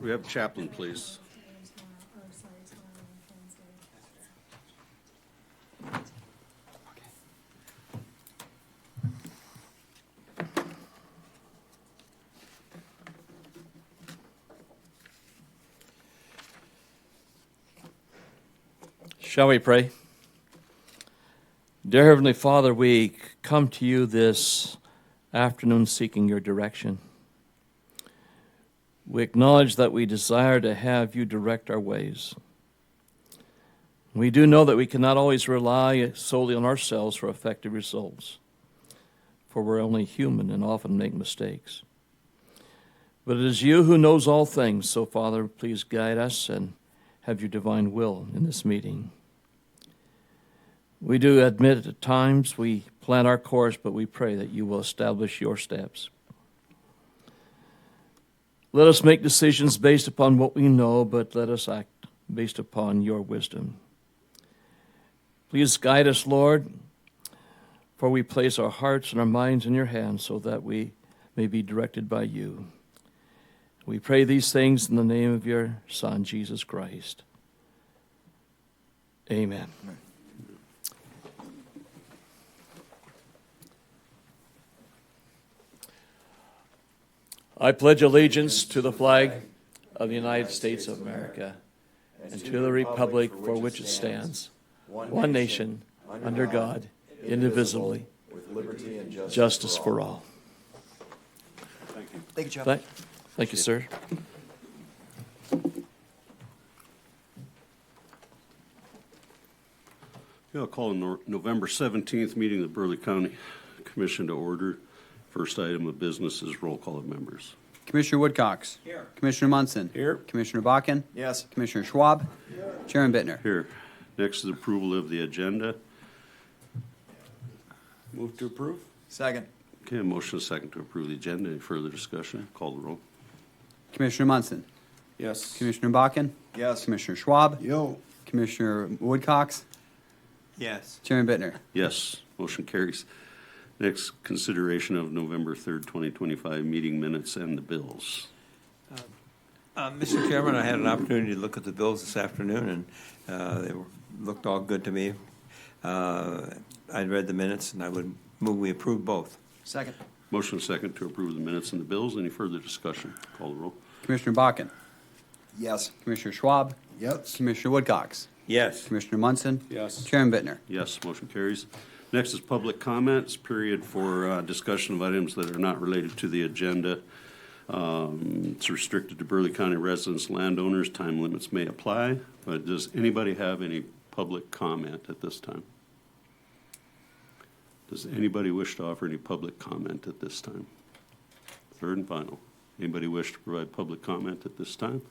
We have chaplain, please. Shall we pray? Dear Heavenly Father, we come to you this afternoon seeking your direction. We acknowledge that we desire to have you direct our ways. We do know that we cannot always rely solely on ourselves for effective results, for we're only human and often make mistakes. But it is you who knows all things, so Father, please guide us and have your divine will in this meeting. We do admit at times we plan our course, but we pray that you will establish your steps. Let us make decisions based upon what we know, but let us act based upon your wisdom. Please guide us, Lord, for we place our hearts and our minds in your hands so that we may be directed by you. We pray these things in the name of your Son, Jesus Christ. Amen. Amen. I pledge allegiance to the flag of the United States of America and to the republic for which it stands, one nation, under God, indivisible, with liberty and justice for all. Thank you. Thank you, Chaplain. Thank you, sir. I'll call the November 17th meeting of the Burleigh County Commission to order. First item of business is roll call of members. Commissioner Woodcox. Here. Commissioner Munson. Here. Commissioner Bakken. Yes. Commissioner Schwab. Here. Chairman Bittner. Here. Next is approval of the agenda. Move to approve. Second. Okay, a motion is second to approve the agenda. Any further discussion? Call the roll. Commissioner Munson. Yes. Commissioner Bakken. Yes. Commissioner Schwab. Yo. Commissioner Woodcox. Yes. Chairman Bittner. Yes, motion carries. Next, consideration of November 3rd, 2025 meeting minutes and the bills. Mr. Chairman, I had an opportunity to look at the bills this afternoon, and looked all good to me. I read the minutes, and I would move we approve both. Second. Motion is second to approve the minutes and the bills. Any further discussion? Call the roll. Commissioner Bakken. Yes. Commissioner Schwab. Yes. Commissioner Woodcox. Yes. Commissioner Munson. Yes. Chairman Bittner. Yes, motion carries. Next is public comments, period for discussion of items that are not related to the agenda. It's restricted to Burleigh County residents, landowners. Time limits may apply, but does anybody have any public comment at this time? Does anybody wish to offer any public comment at this time? Third and final. Anybody wish to provide public comment at this time?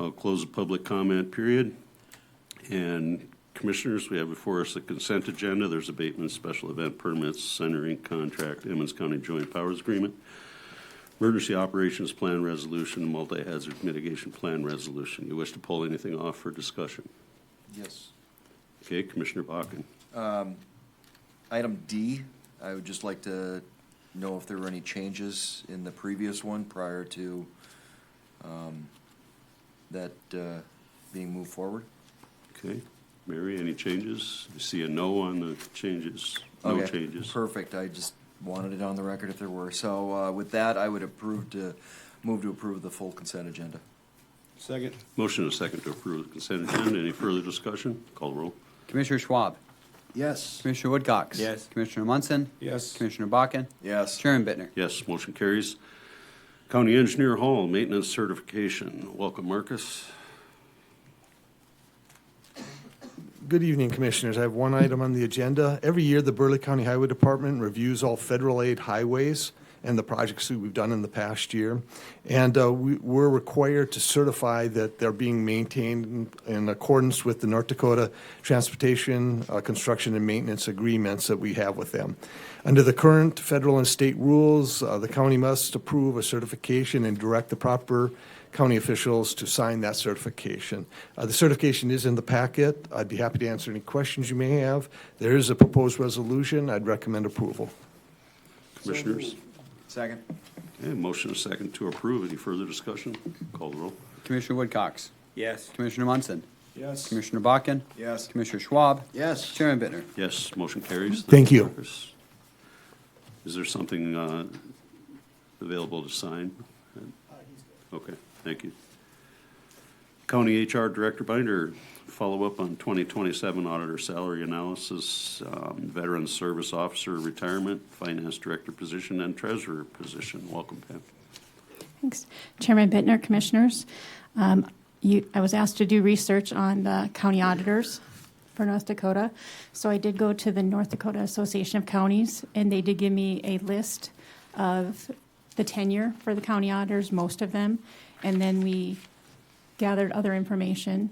I'll close the public comment period. And Commissioners, we have before us the consent agenda. There's abatement, special event permits, Center Inc. contract, Emmons County Joint Powers Agreement, emergency operations plan resolution, multi-hazard mitigation plan resolution. You wish to pull anything off for discussion? Yes. Okay, Commissioner Bakken. Item D, I would just like to know if there were any changes in the previous one prior to that being moved forward. Okay, Mary, any changes? I see a no on the changes. No Okay, changes. Perfect. I just wanted it on the record if there were. So with that, I would move to approve the full consent agenda. Second. Motion is second to approve the consent agenda. Any further discussion? Call the roll. Commissioner Schwab. Yes. Commissioner Woodcox. Yes. Commissioner Munson. Yes. Commissioner Bakken. Yes. Chairman Bittner. Yes, motion carries. County Engineer Hall, maintenance certification. Welcome, Marcus. Good evening, Commissioners. I have one item on the agenda. Every year, the Burleigh County Highway Department reviews all federal aid highways and the projects that we've done in the past year. And we're required to certify that they're being maintained in accordance with the North Dakota Transportation, Construction, and Maintenance agreements that we have with them. Under the current federal and state rules, the county must approve a certification and direct the proper county officials to sign that certification. The certification is in the packet. I'd be happy to answer any questions you may have. There is a proposed resolution. I'd recommend approval. Commissioners? Second. Okay, motion is second to approve. Any further discussion? Call the roll. Commissioner Woodcox. Yes. Commissioner Munson. Yes. Commissioner Bakken. Yes. Commissioner Schwab. Yes. Chairman Bittner. Yes, motion carries. Thank you. Marcus. Is there something available to sign? Okay, thank you. County HR Director Binder, follow up on 2027 auditor salary analysis, veteran service officer retirement, finance director position, and treasurer position. Welcome, Pam. Thanks. Chairman Bittner, Commissioners. I was asked to do research on the county auditors for North Dakota. So I did go to the North Dakota Association of Counties, and they did give me a list of the tenure for the county auditors, most of them. And then we gathered other information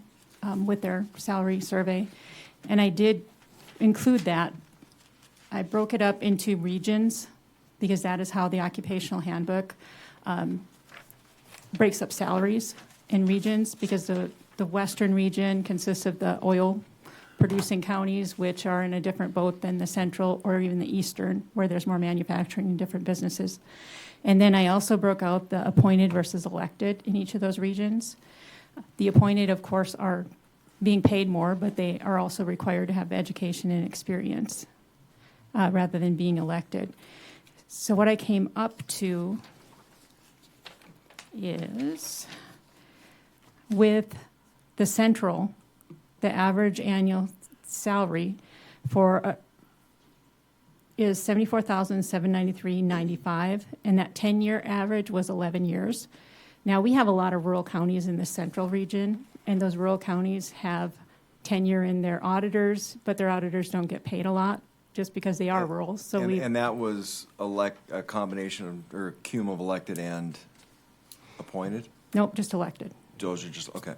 with their salary survey. And I did include that. I broke it up into regions because that is how the occupational handbook breaks up salaries in regions, because the western region consists of the oil producing counties, which are in a different boat than the central or even the eastern, where there's more manufacturing and different businesses. And then I also broke out the appointed versus elected in each of those regions. The appointed, of course, are being paid more, but they are also required to have education and experience rather than being elected. So what I came up to is, with the central, the average annual salary for is $74,793.95, and that 10-year average was 11 years. Now, we have a lot of rural counties in the central region, and those rural counties have tenure in their auditors, but their auditors don't get paid a lot just because they are rural. So And that was a combination of, or a cum of elected and appointed? nope, just elected. Those are just, okay,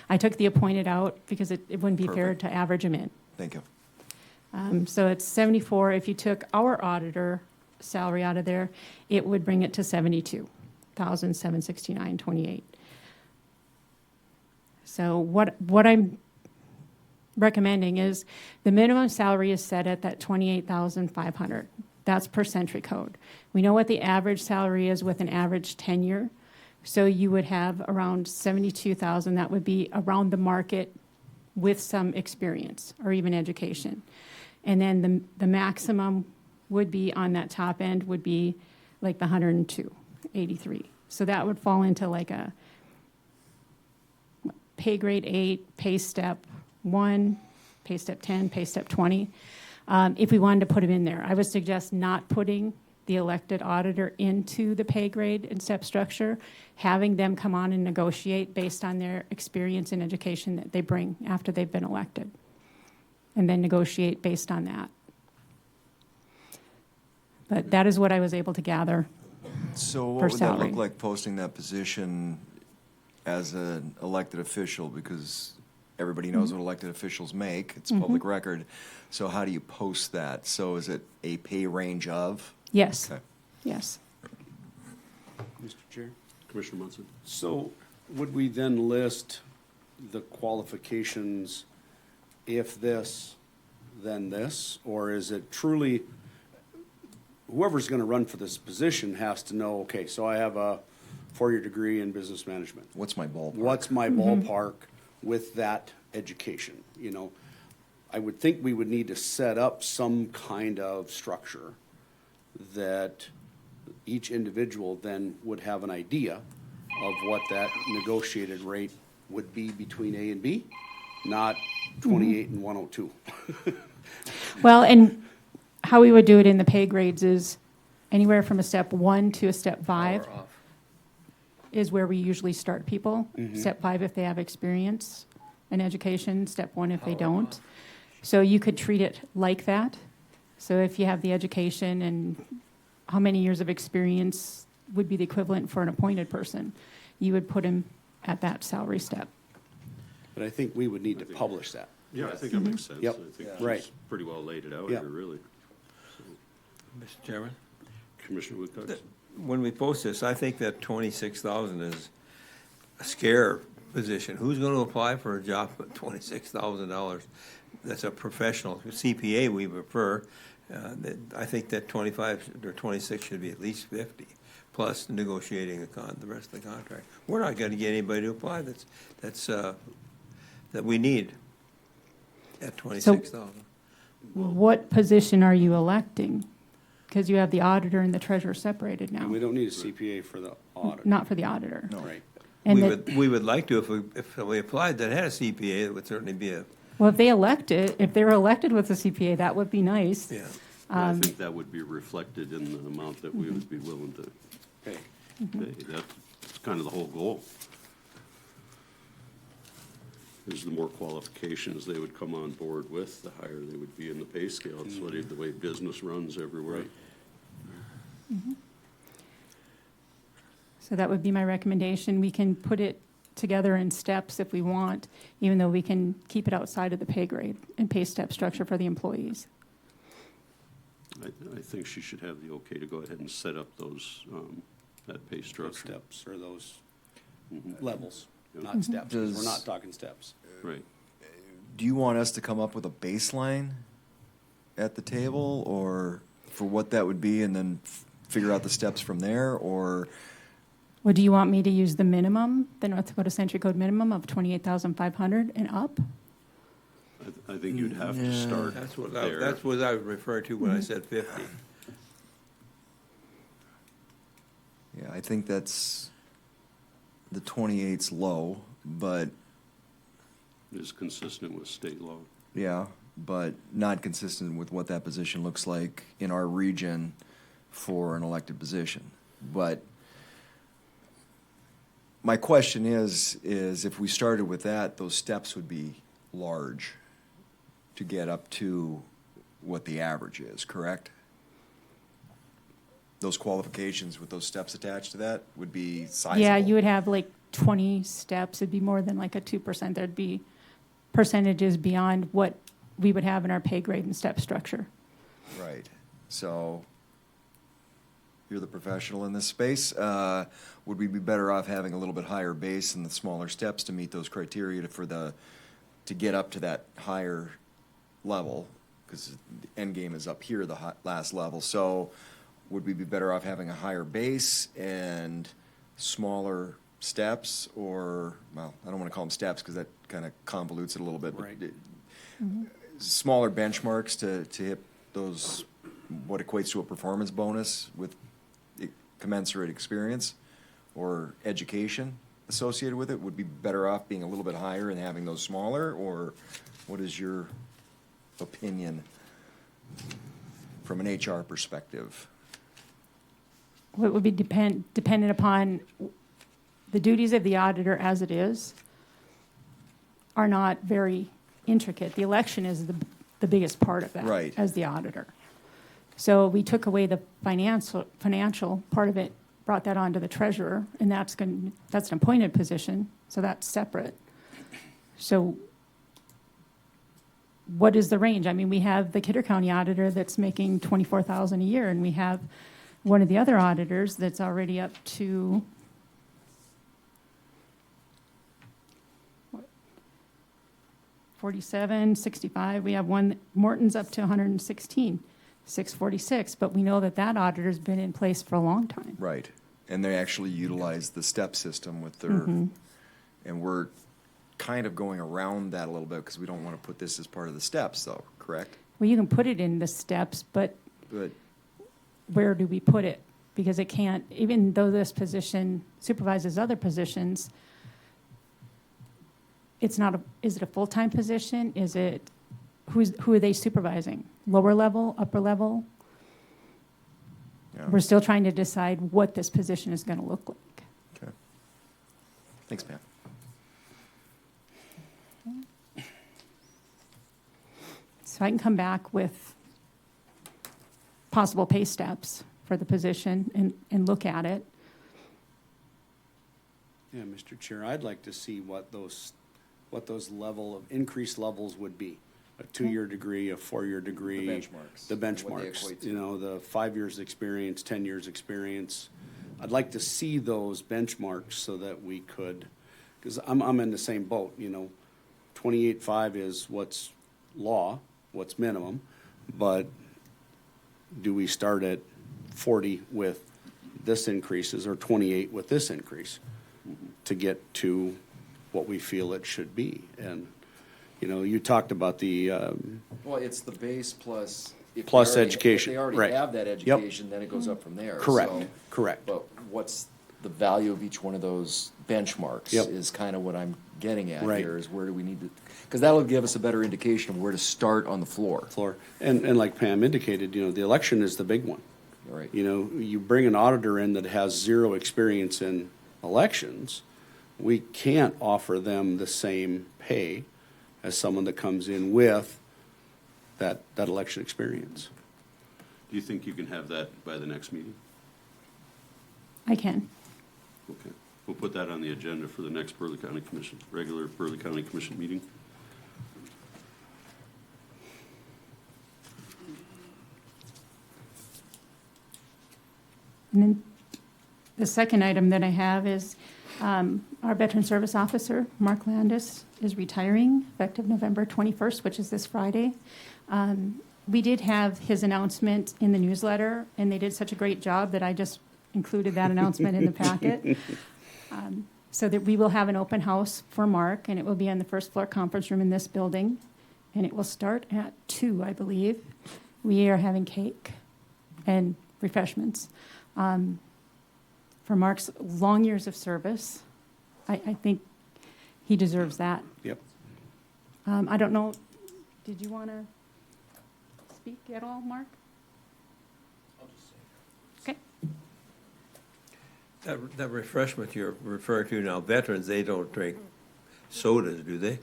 I took the appointed out because it wouldn't be fair Perfect. to average them in. thank you. So it's 74. If you took our auditor salary out of there, it would bring it to 72,769.28. So what I'm recommending is the minimum salary is set at that 28,500. That's per century code. We know what the average salary is with an average tenure. So you would have around 72,000. That would be around the market with some experience or even education. And then the maximum would be on that top end would be like the 102.83. So that would fall into like a pay grade 8, pay step 1, pay step 10, pay step 20. If we wanted to put them in there, I would suggest not putting the elected auditor into the pay grade and step structure, having them come on and negotiate based on their experience and education that they bring after they've been elected, and then negotiate based on that. But that is what I was able to gather. So For what would that salary. look like posting that position as an elected official? Because everybody knows what elected officials make, it's public record. So how do you post that? So is it a pay range of? Yes, Okay. yes. Mr. Chair. Commissioner Munson? So would we then list the qualifications, if this, then this? Or is it truly, whoever's going to run for this position has to know, okay, so I have a 4-year degree in business management. What's my ballpark? What's my ballpark with that education? You know, I would think we would need to set up some kind of structure that each individual then would have an idea of what that negotiated rate would be between A and B, not 28 and 102. Well, and how we would do it in the pay grades is anywhere from a step 1 to a step 5 is where we usually start people. Step 5 if they have experience and education, step 1 if they don't. So you could treat it like that. So if you have the education and how many years of experience would be the equivalent for an appointed person, you would put him at that salary step. But I think we would need to publish that. Yeah, I think that makes sense. Yep. I think Right. she's pretty well laid it out Yeah. here, really. Mr. Chairman, Commissioner Woodcox? when we post this, I think that 26,000 is a scare position. Who's going to apply for a job at $26,000? That's a professional CPA we prefer. I think that 25 or 26 should be at least 50 plus negotiating the rest of the contract. We're not going to get anybody to apply that we need at 26,000. What position are you electing? Because you have the auditor and the treasurer separated now, And we don't need a CPA for the audit. not for the auditor. Right. And We would like to, if we applied that had a CPA, it would certainly be well, if they if they were elected with a CPA, that would be nice. yeah. I think that would be reflected in the amount that we would be willing to Okay. pay. That's kind of the whole goal. Is the more qualifications they would come on board with, the higher they would be in the pay scale. It's the way business runs everywhere. So that would be my recommendation. We can put it together in steps if we want, even though we can keep it outside of the pay grade and pay step structure for the employees. I think she should have the okay to go ahead and set up those, that pay Those structure. steps or those Mhm. levels, Yeah. not steps, 'cause we're Does- not talking steps. Right. Do you want us to come up with a baseline at the table, or for what that would be, and then figure out the steps from there, or? Well, do you want me to use the minimum, the North Dakota Century Code minimum of 28,500 and up? I think you'd have to start That's what there. I would refer to when I said 50. Yeah, I think that's, the 28's low, but, Is consistent with state law. yeah, but not consistent with what that position looks like in our region for an elected position. But my question is if we started with that, those steps would be large to get up to what the average is, correct? Those qualifications with those steps attached to that would be sizable. Yeah, you would have like 20 steps. It'd be more than like a 2%. There'd be percentages beyond what we would have in our pay grade and step structure. Right. So you're the professional in this space. Would we be better off having a little bit higher base and the smaller steps to meet those criteria to get up to that higher level? Because the end game is up here, the last level. So would we be better off having a higher base and smaller steps, or, well, I don't want to call them steps because that kind of convolutes it a little bit. but Right. Smaller benchmarks to hit those, what equates to a performance bonus with commensurate experience or education associated with it? Would be better off being a little bit higher and having those smaller, or what is your opinion from an HR perspective? Well, it would be dependent upon the duties of the auditor as it is are not very intricate. The election is the biggest part of that. Right. As the auditor. So we took away the financial part of it, brought that on to the treasurer, and that's an appointed position, so that's separate. So what is the range? I mean, we have the Kidder County auditor that's making $24,000 a year, and we have one of the other auditors that's already up to 47, 65. We have one, Morton's up to 116, 646, but we know that auditor's been in place for a long time. Right. And they actually utilize the step system with their, and we're kind of going around that a little bit because we don't want to put this as part of the steps, though, correct? Well, you can put it in the steps, but But, where do we put it? Because it can't, even though this position supervises other positions, it's not is it a full-time position? Is it, who are they supervising? Lower level, upper level? yeah. We're still trying to decide what this position is going to look like. Okay. Thanks, Pam. So I can come back with possible pay steps for the position and look at it. Yeah, Mr. Chair, I'd like to see what those level of increased levels would be. A 2-year degree, a 4-year degree. The benchmarks. The What they benchmarks, equate to. you know, the 5 years experience, 10 years experience. I'd like to see those benchmarks so that we could, because I'm in the same boat, you know. 28.5 is what's law, what's minimum, but do we start at 40 with this increases, or 28 with this increase, to get to what we feel it should be. And, you know, you talked about the, Well, it's the base plus. If Plus they already- education, If they right. already have that education, then it goes up from there. correct, So- correct. But what's the value of each one of those benchmarks? Yep. Is kind of what I'm getting at Right. here, is where do we need to, because that'll give us a better indication of where to start on the floor. Floor. And like Pam indicated, you know, the election is the big one. Right. You know, you bring an auditor in that has zero experience in elections, we can't offer them the same pay as someone that comes in with that election experience. Do you think you can have that by the next meeting? I can. Okay. We'll put that on the agenda for the next Burleigh County Commission, regular Burleigh County Commission meeting. And then the second item that I have is our Veteran Service Officer, Mark Landis, is retiring effective November 21st, which is this Friday. We did have his announcement in the newsletter, and they did such a great job that I just included that announcement in the packet. So that we will have an open house for Mark, and it will be on the first floor conference room in this building. And it will start at 2, I believe. We are having cake and refreshments. For Mark's long years of service, I think he deserves that. Yep. I don't know, did you want to speak at all, Mark? Okay. That refreshment you're referring to now, veterans, they don't drink sodas, do they?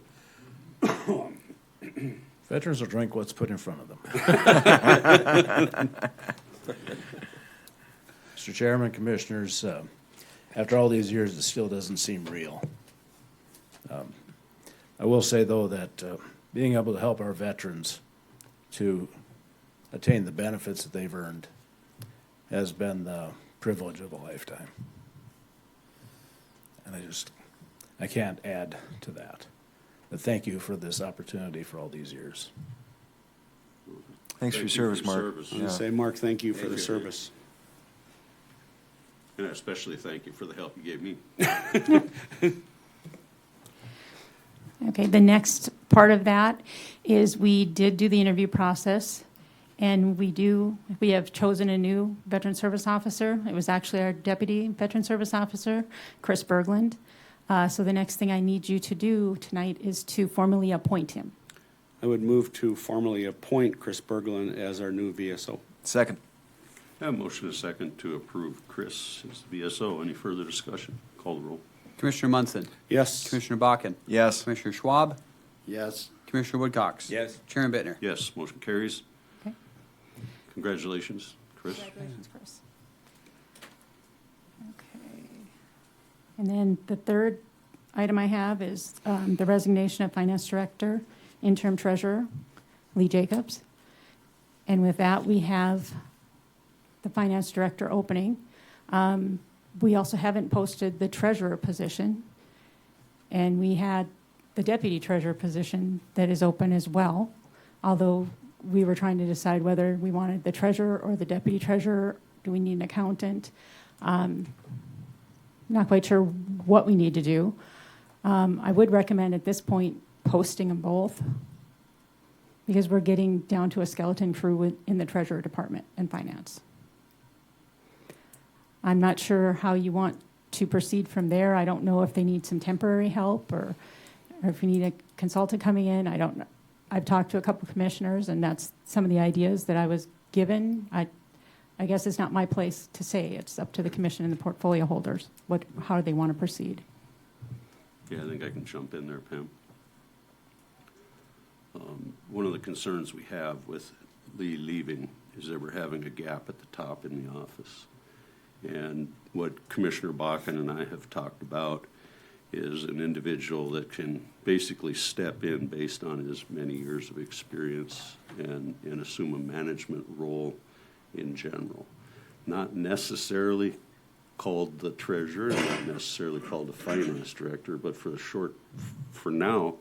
Veterans will drink what's put in front of them. Mr. Chairman, Commissioners, after all these years, it still doesn't seem real. I will say, though, that being able to help our veterans to attain the benefits that they've earned has been the privilege of a lifetime. And I can't add to that. But thank you for this opportunity for all these years. Thanks for your service, Mark. I was gonna say, Mark, thank you for the service. And I especially thank you for the help you gave me. Okay, the next part of that is we did do the interview process, and we have chosen a new Veteran Service Officer. It was actually our Deputy Veteran Service Officer, Chris Berglund. So the next thing I need you to do tonight is to formally appoint him. I would move to formally appoint Chris Berglund as our new VSO. Second. I have a motion and a second to approve Chris as the VSO. Any further discussion? Call the roll. Commissioner Munson. Yes. Commissioner Bakken. Yes. Commissioner Schwab. Yes. Commissioner Woodcox. Yes. Chairman Bittner. Yes, motion carries. Okay. Congratulations, Chris. Congratulations, Chris. Okay. And then the third item I have is the resignation of Finance Director, Interim Treasurer, Lee Jacobs. And with that, we have the Finance Director opening. We also haven't posted the Treasurer position, and we had the Deputy Treasurer position that is open as well, although we were trying to decide whether we wanted the Treasurer or the Deputy Treasurer. Do we need an accountant? Not quite sure what we need to do. I would recommend at this point posting them both, because we're getting down to a skeleton crew in the Treasurer Department and Finance. I'm not sure how you want to proceed from there. I don't know if they need some temporary help or if you need a consultant coming in. I don't know. I've talked to a couple of commissioners, and that's some of the ideas that I was given. I guess it's not my place to say. It's up to the commission and the portfolio holders. How do they want to proceed? Yeah, I think I can jump in there, Pam. One of the concerns we have with Lee leaving is that we're having a gap at the top in the office. And what Commissioner Bakken and I have talked about is an individual that can basically step in based on his many years of experience and assume a management role in general. Not necessarily called the treasurer, not necessarily called the finance director, but for now,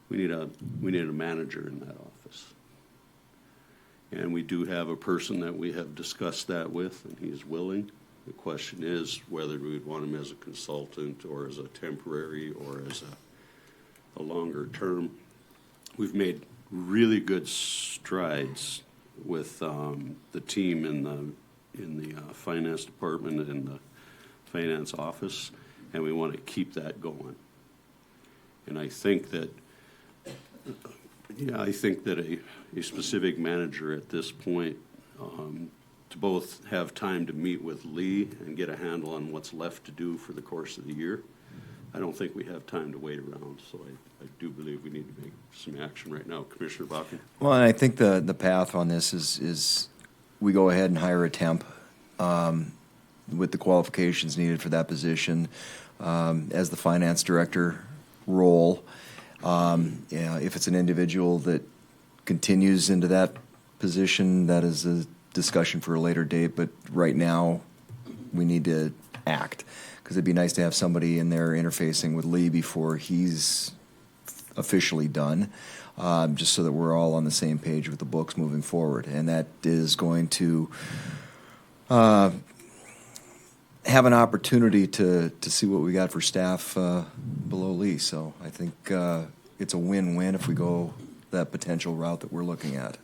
we need a manager in that office. And we do have a person that we have discussed that with, and he is willing. The question is whether we'd want him as a consultant or as a temporary or as a longer term. We've made really good strides with the team in the finance department and the finance office, and we want to keep that going. And I think that, a specific manager at this point, to both have time to meet with Lee and get a handle on what's left to do for the course of the year, I don't think we have time to wait around, so I do believe we need to make some action right now. Commissioner Bakken? Well, and I think the path on this is we go ahead and hire a temp with the qualifications needed for that position as the finance director role. If it's an individual that continues into that position, that is a discussion for a later date, but right now we need to act, because it'd be nice to have somebody in there interfacing with Lee before he's officially done, just so that we're all on the same page with the books moving forward. And that is going to have an opportunity to see what we got for staff below Lee. So I think it's a win-win if we go that potential route that we're looking at.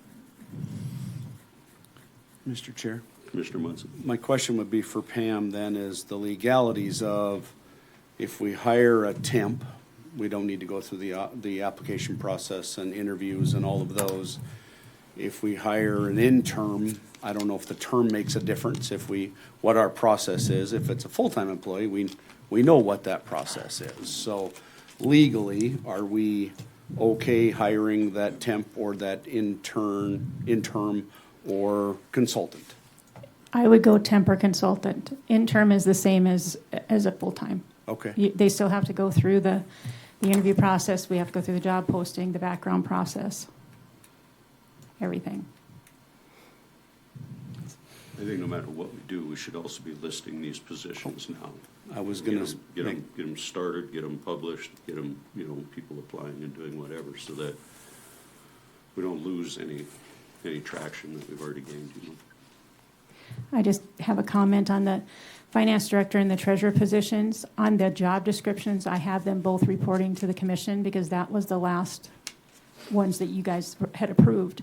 Mr. Chair? Commissioner Munson? My question would be for Pam then, is the legalities of if we hire a temp, we don't need to go through the application process and interviews and all of those. If we hire an intern, I don't know if the term makes a difference, what our process is. If it's a full-time employee, we know what that process is. So legally, are we okay hiring that temp or that interim or consultant? I would go temp or consultant. Interim is the same as a full-time. Okay. They still have to go through the interview process. We have to go through the job posting, the background process, everything. I think no matter what we do, we should also be listing these positions now. I was gonna Get them started, get them published, get them, people applying and doing whatever, so that we don't lose any traction that we've already gained, I just have a comment on the finance director and the treasurer positions. On the job descriptions, I have them both reporting to the commission because that was the last ones that you guys had approved.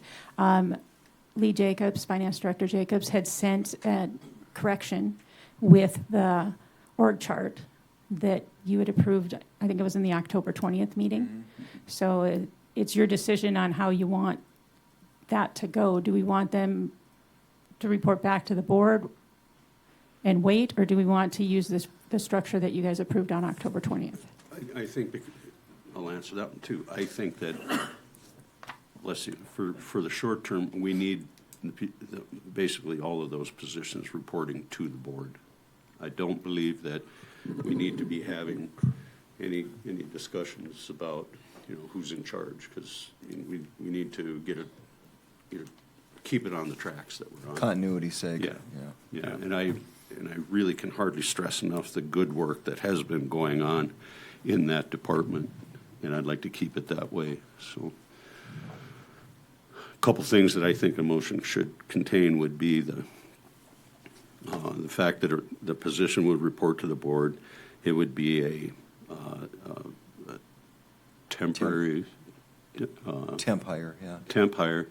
Lee Jacobs, Finance Director Jacobs, had sent a correction with the org chart that you had approved. I think it was in the October 20th meeting. Mm-hmm. So it's your decision on how you want that to go. Do we want them to report back to the board and wait, or do we want to use the structure that you guys approved on October 20th? I think, I'll answer that one too. I think that, bless you, for the short term, we need basically all of those positions reporting to the board. I don't believe that we need to be having any discussions about, who's in charge, because we need to get it, keep it on the tracks that we're on. Continuity's sake. Yeah. And I really can hardly stress enough the good work that has been going on in that department, and I'd like to keep it that way. So a couple things that I think a motion should contain would be the fact that the position would report to the board. It would be a temporary Temp hire, yeah. temp hire,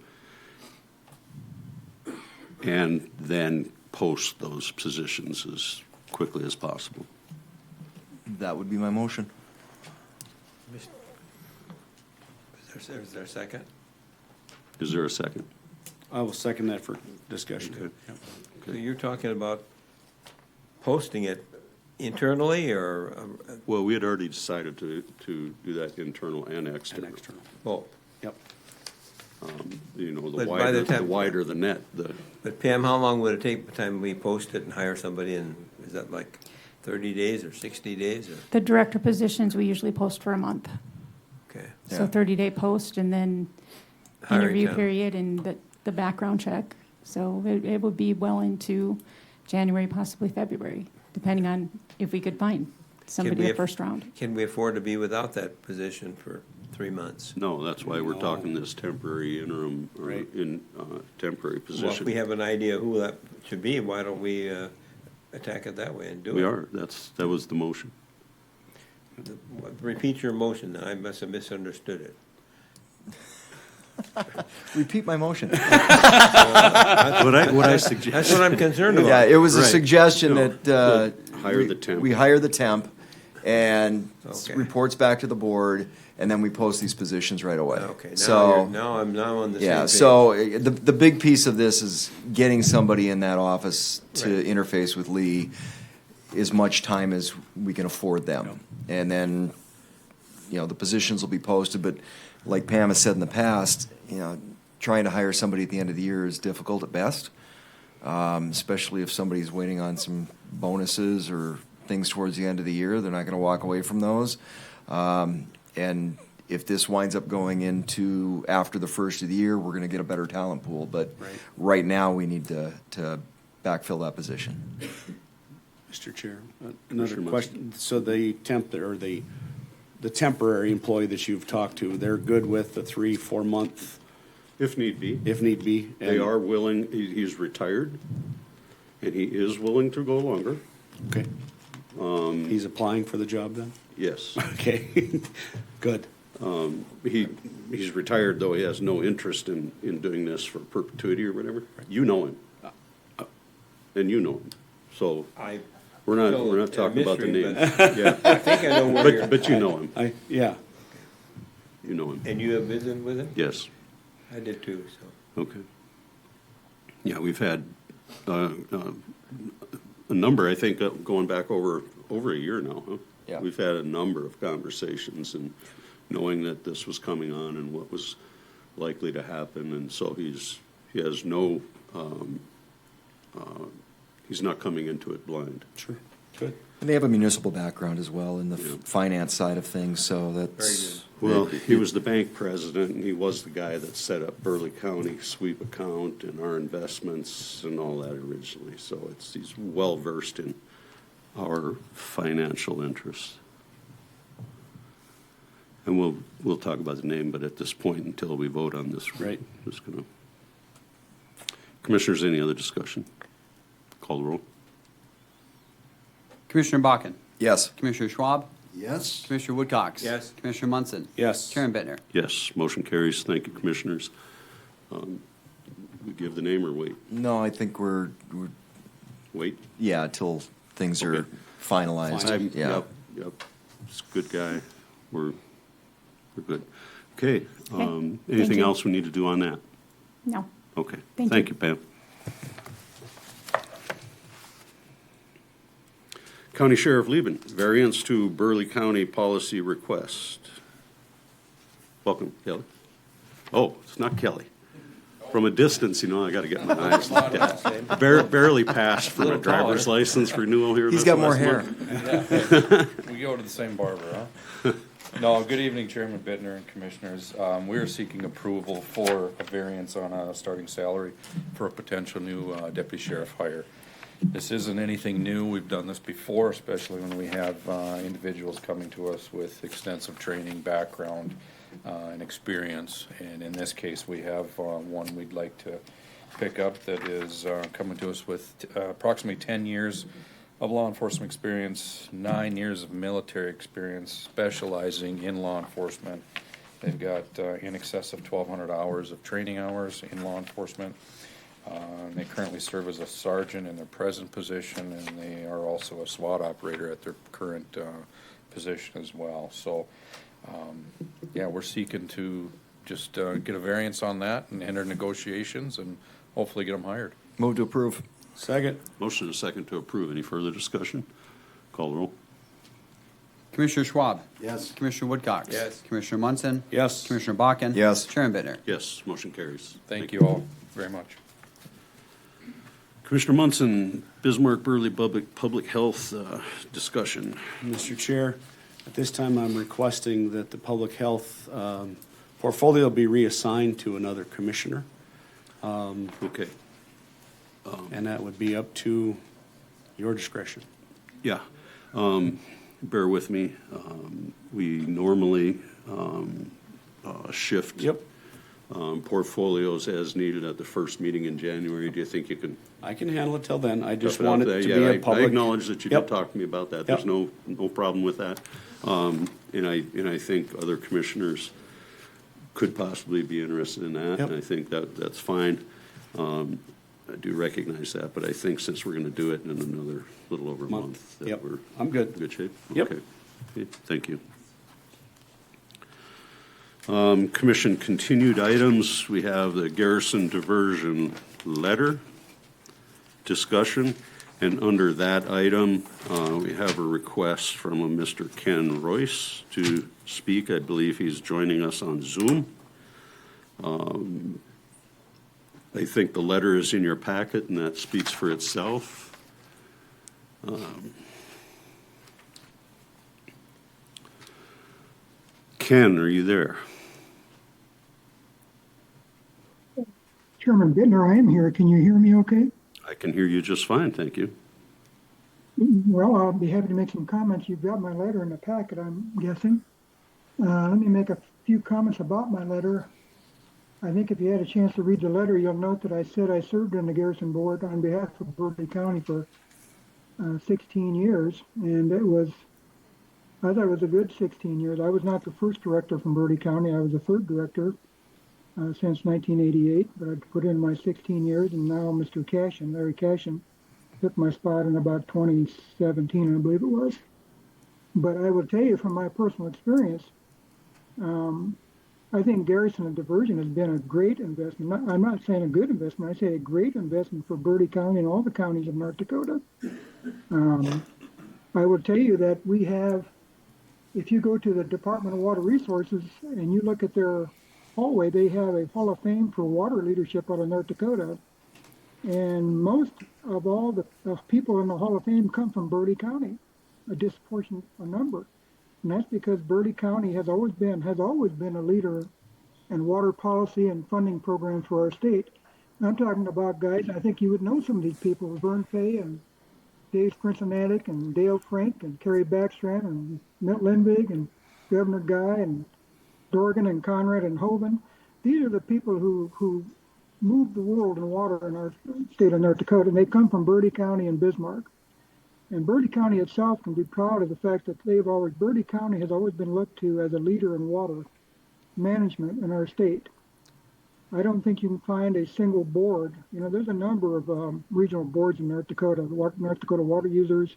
and then post those positions as quickly as possible. That would be my motion. Is there a second? Is there a second? I will second that for discussion. Okay. Yep. So you're talking about posting it internally or, Well, we had already decided to do that internal and And external. external. oh, Yep. But by the time- the wider the net, but Pam, how long would it take by the time we post it and hire somebody, and is that like 30 days or 60 days or, The director positions, we usually post for a month. okay. So Yeah. 30-day post and then Hiring interview time. period and the background check. So it would be well into January, possibly February, depending on if we could find somebody we the have- first round. Can we afford to be without that position for 3 months? no, that's why we're No. talking this temporary interim, or Right. temporary Well, if position. we have an idea who that should be, why don't we attack it that way and do it. We are, that was the motion. Repeat your motion, I must have misunderstood it. Repeat my motion. What I suggest. That's what I'm concerned about. Yeah, it was a Right. suggestion No, that. hire the temp. We hire the temp and Okay. reports back to the board, and then we post these positions right away. Okay, So, now I'm on the same yeah, page. so the big piece of this is getting somebody in that office to Right. interface with Lee as much time as we can afford them. And then, the positions will be posted, but like Pam has said in the past, trying to hire somebody at the end of the year is difficult at best, especially if somebody's waiting on some bonuses or things towards the end of the year. They're not going to walk away from those. And if this winds up going into after the first of the year, we're going to get a better talent pool. But right now, we need to backfill that position. Mr. Chair, another Commissioner question. So the temp, or the temporary employee that you've talked to, they're good with the 3-4 month, If need be. if need be? They are willing, he's retired, and he is willing to go longer. Okay. He's applying for the job then? Yes. Okay, good. He's retired, though he has no interest in doing this for perpetuity or whatever. You know him. And you know him. So we're not talking about the name. Yeah, I think I know where you're. but you know him. Yeah. You know him. And you have visited with him? Yes. I did too, so. Okay. Yeah, we've had a number, I think, going back over a year now, huh? Yeah. We've had a number of conversations and knowing that this was coming on and what was likely to happen, and so he has no, he's not coming into it blind. Sure. Good. And they have a municipal background as well in the Yeah. finance side of things, so Very that's. good. Well, he was the bank president, and he was the guy that set up Burleigh County sweep account and our investments and all that originally. So he's well-versed in our financial interests. And we'll talk about the name, but at this point, until we vote on this, we're Right. just gonna. Commissioners, any other discussion? Call the roll. Commissioner Bakken? Yes. Commissioner Schwab? Yes. Commissioner Woodcox? Yes. Commissioner Munson? Yes. Chairman Bittner? Yes, motion carries. Thank you, Commissioners. We give the name or wait? No, I think we're Wait? till things are Okay. finalized. I'm- Yeah. Yep. He's a good guy. We're good. Okay. Thank Anything you. else we need to do on that? No. Okay. Thank Thank you. you, Pam. County Sheriff Lieben, variance to Burleigh County policy request. Welcome, Kelly. Oh, it's not Kelly. From a distance, I got to get my eyes looked at. Barely passed for my driver's license renewal here. He's this got more last hair. month. We go to the same barber, huh? No, good evening, Chairman Bittner and Commissioners. We are seeking approval for a variance on a starting salary for a potential new deputy sheriff hire. This isn't anything new. We've done this before, especially when we have individuals coming to us with extensive training, background, and experience. And in this case, we have one we'd like to pick up that is coming to us with approximately 10 years of law enforcement experience, 9 years of military experience, specializing in law enforcement. They've got in excess of 1,200 hours of training hours in law enforcement. They currently serve as a sergeant in their present position, and they are also a SWAT operator at their current position as well. So, yeah, we're seeking to just get a variance on that and enter negotiations and hopefully get them hired. Move to approve. Second. Motion and a second to approve. Any further discussion? Call the roll. Commissioner Schwab? Yes. Commissioner Woodcox? Yes. Commissioner Munson? Yes. Commissioner Bakken? Yes. Chairman Bittner? Yes, motion carries. Thank you all very much. Commissioner Munson, Bismarck Burleigh Public Health discussion. Mr. Chair, at this time, I'm requesting that the public health portfolio be reassigned to another commissioner, Okay, and that would be up to your discretion. yeah. Bear with me. We normally shift Yep. portfolios as needed at the first meeting in January. Do you think you can? I can handle it till then. I just tough it out want it there? to Yeah, be a I public. acknowledge that you Yep. did talk to me about that. There's Yep. no problem with that. And I think other commissioners could possibly be interested in that. Yep. And I think that's fine. I do recognize that, but I think since we're going to do it in another little over a month, that Yep. we're I'm good. in good shape. Yep. Okay, thank you. Commission continued items. We have the Garrison diversion letter discussion. And under that item, we have a request from a Mr. Ken Royce to speak. I believe he's joining us on Zoom. I think the letter is in your packet, and that speaks for itself. Ken, are you there? Chairman Bittner, I am here. Can you hear me okay? I can hear you just fine, thank you. Well, I'll be happy to make some comments. You've got my letter in the packet, I'm guessing. Let me make a few comments about my letter. I think if you had a chance to read the letter, you'll note that I said I served on the Garrison Board on behalf of Burleigh County for 16 years, and I thought it was a good 16 years. I was not the first director from Burleigh County. I was the third director since 1988, but I put in my 16 years, and now Mr. Cashin, Larry Cashin, took my spot in about 2017, I believe it was. But I will tell you from my personal experience, I think Garrison and diversion has been a great investment. I'm not saying a good investment, I say a great investment for Burleigh County and all the counties of North Dakota. I will tell you that we have, if you go to the Department of Water Resources and you look at their hallway, they have a Hall of Fame for water leadership out of North Dakota. And most of all the people in the Hall of Fame come from Burleigh County, a disproportionate number. And that's because Burleigh County has always been a leader in water policy and funding programs for our state. And I'm talking about guys, I think you would know some of these people, Vern Fay and Dave Sprinsanatic and Dale Frank and Kerry Backstrand and Milt Lindvig and Governor Guy and Dorgan and Conrad and Hovind. These are the people who move the world in water in our state of North Dakota, and they come from Burleigh County and Bismarck. And Burleigh County itself can be proud of the fact that Burleigh County has always been looked to as a leader in water management in our state. I don't think you can find a single board. You know, there's a number of regional boards in North Dakota, the North Dakota Water Users,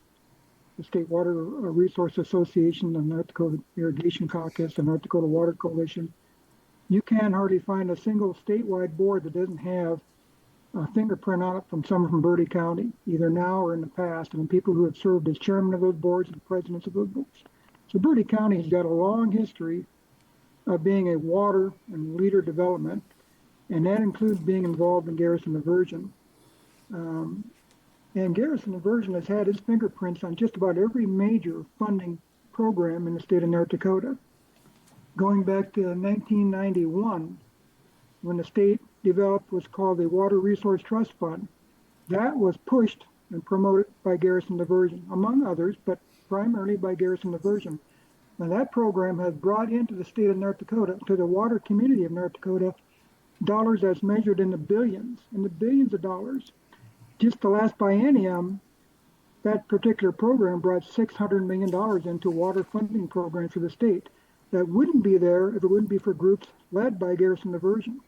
the State Water Resource Association, the North Dakota Irrigation Caucus, the North Dakota Water Coalition. You can hardly find a single statewide board that doesn't have a fingerprint on it from someone from Burleigh County, either now or in the past, and people who have served as chairman of those boards and presidents of those boards. So Burleigh County has got a long history of being a water and leader development, and that includes being involved in Garrison diversion. And Garrison diversion has had its fingerprints on just about every major funding program in the state of North Dakota. Going back to 1991, when the state developed what's called the Water Resource Trust Fund, that was pushed and promoted by Garrison diversion, among others, but primarily by Garrison diversion. Now that program has brought into the state of North Dakota, to the water community of North Dakota, dollars that's measured in the billions of dollars. Just the last biennium, that particular program brought $600 million into water funding programs for the state. That wouldn't be there if it wouldn't be for groups led by Garrison diversion.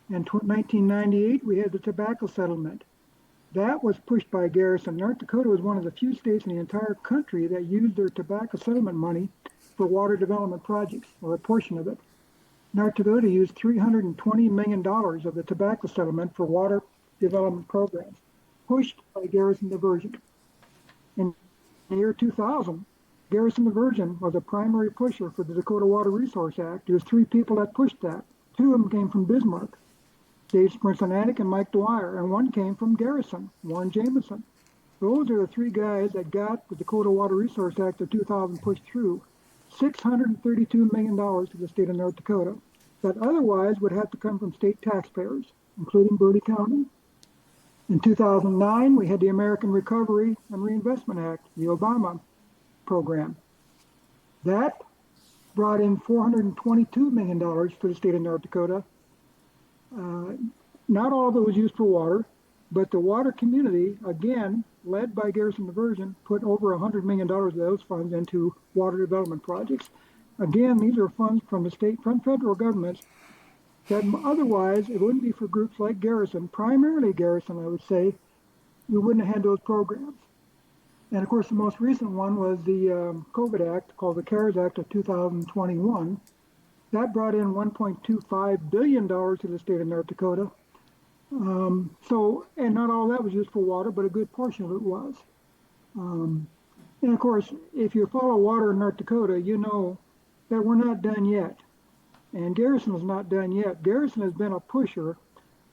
In 1998, we had the tobacco settlement. That was pushed by Garrison. North Dakota was one of the few states in the entire country that used their tobacco settlement money for water development projects, or a portion of it. North Dakota used $320 million of the tobacco settlement for water development programs, pushed by Garrison diversion. In the year 2000, Garrison diversion was a primary pusher for the Dakota Water Resource Act. There's three people that pushed that. Two of them came from Bismarck, Dave Sprinsanatic and Mike Dwyer, and one came from Garrison, Warren Jameson. Those are the three guys that got the Dakota Water Resource Act of 2000 pushed through. $632 million to the state of North Dakota that otherwise would have to come from state taxpayers, including Burleigh County. In 2009, we had the American Recovery and Reinvestment Act, the Obama program. That brought in $422 million for the state of North Dakota Not all of it was used for water, but the water community, again, led by Garrison Diversion, put over $100 million of those funds into water development projects. Again, these are funds from the state, from federal governments that otherwise it wouldn't be for groups like Garrison, primarily Garrison, I would say, we wouldn't have had those programs. And of course, the most recent one was the COVID Act, called the CARES Act of 2021. That brought in $1.25 billion to the state of North Dakota. And not all that was used for water, but a good portion of it was. And of course, if you follow water in North Dakota, you know that we're not done yet. And Garrison is not done yet. Garrison has been a pusher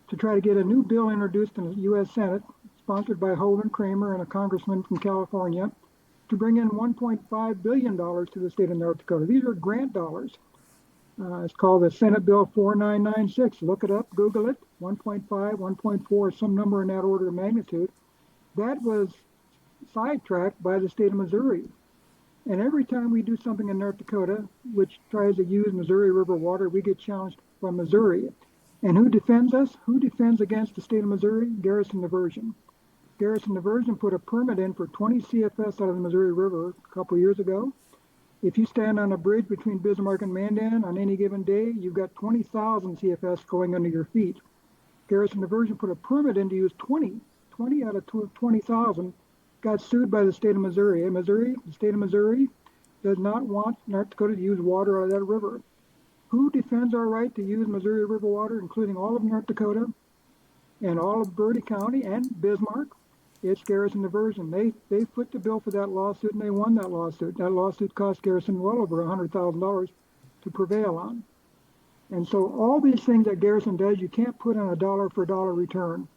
to try to get a new bill introduced in the U.S. Senate, sponsored by Holden Kramer and a congressman from California, to bring in $1.5 billion to the state of North Dakota. These are grant dollars. It's called the Senate Bill 4996. Look it up, Google it. 1.5, 1.4, some number in that order of magnitude. That was sidetracked by the state of Missouri. And every time we do something in North Dakota, which tries to use Missouri River water, we get challenged from Missouri. And who defends us? Who defends against the state of Missouri? Garrison Diversion. Garrison Diversion put a permit in for 20 CFS out of the Missouri River a couple of years ago. If you stand on a bridge between Bismarck and Mandan on any given day, you've got 20,000 CFS going under your feet. Garrison Diversion put a permit in to use 20 out of 20,000, got sued by the state of Missouri. And the state of Missouri does not want North Dakota to use water out of that river. Who defends our right to use Missouri River water, including all of North Dakota and all of Burleigh County and Bismarck? It's Garrison Diversion. They foot the bill for that lawsuit, and they won that lawsuit. That lawsuit cost Garrison well over $100,000 to prevail on. And so all these things that Garrison does, you can't put on a dollar for dollar return.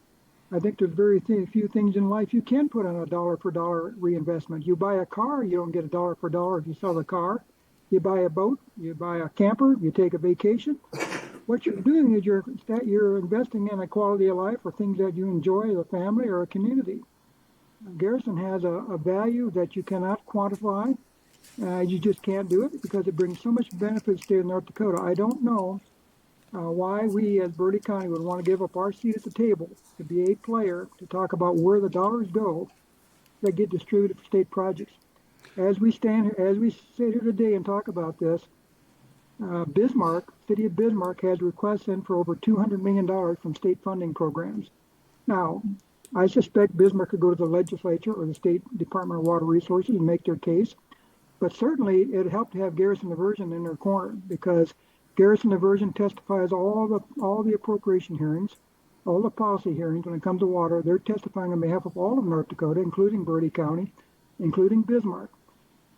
I think there's very few things in life you can put on a dollar for dollar reinvestment. You buy a car, you don't get a dollar for dollar if you sell the car. You buy a boat, you buy a camper, you take a vacation. What you're doing is you're investing in a quality of life or things that you enjoy as a family or a community. Garrison has a value that you cannot quantify. You just can't do it because it brings so much benefit to the state of North Dakota. I don't know why we as Burleigh County would want to give up our seat at the table to be a player to talk about where the dollars go that get distributed for state projects. As we sit here today and talk about this, City of Bismarck has requests in for over $200 million from state funding programs. Now, I suspect Bismarck could go to the legislature or the State Department of Water Resources and make their case. But certainly it helped to have Garrison Diversion in their corner because Garrison Diversion testifies all the appropriation hearings, all the policy hearings when it comes to water. They're testifying on behalf of all of North Dakota, including Burleigh County, including Bismarck.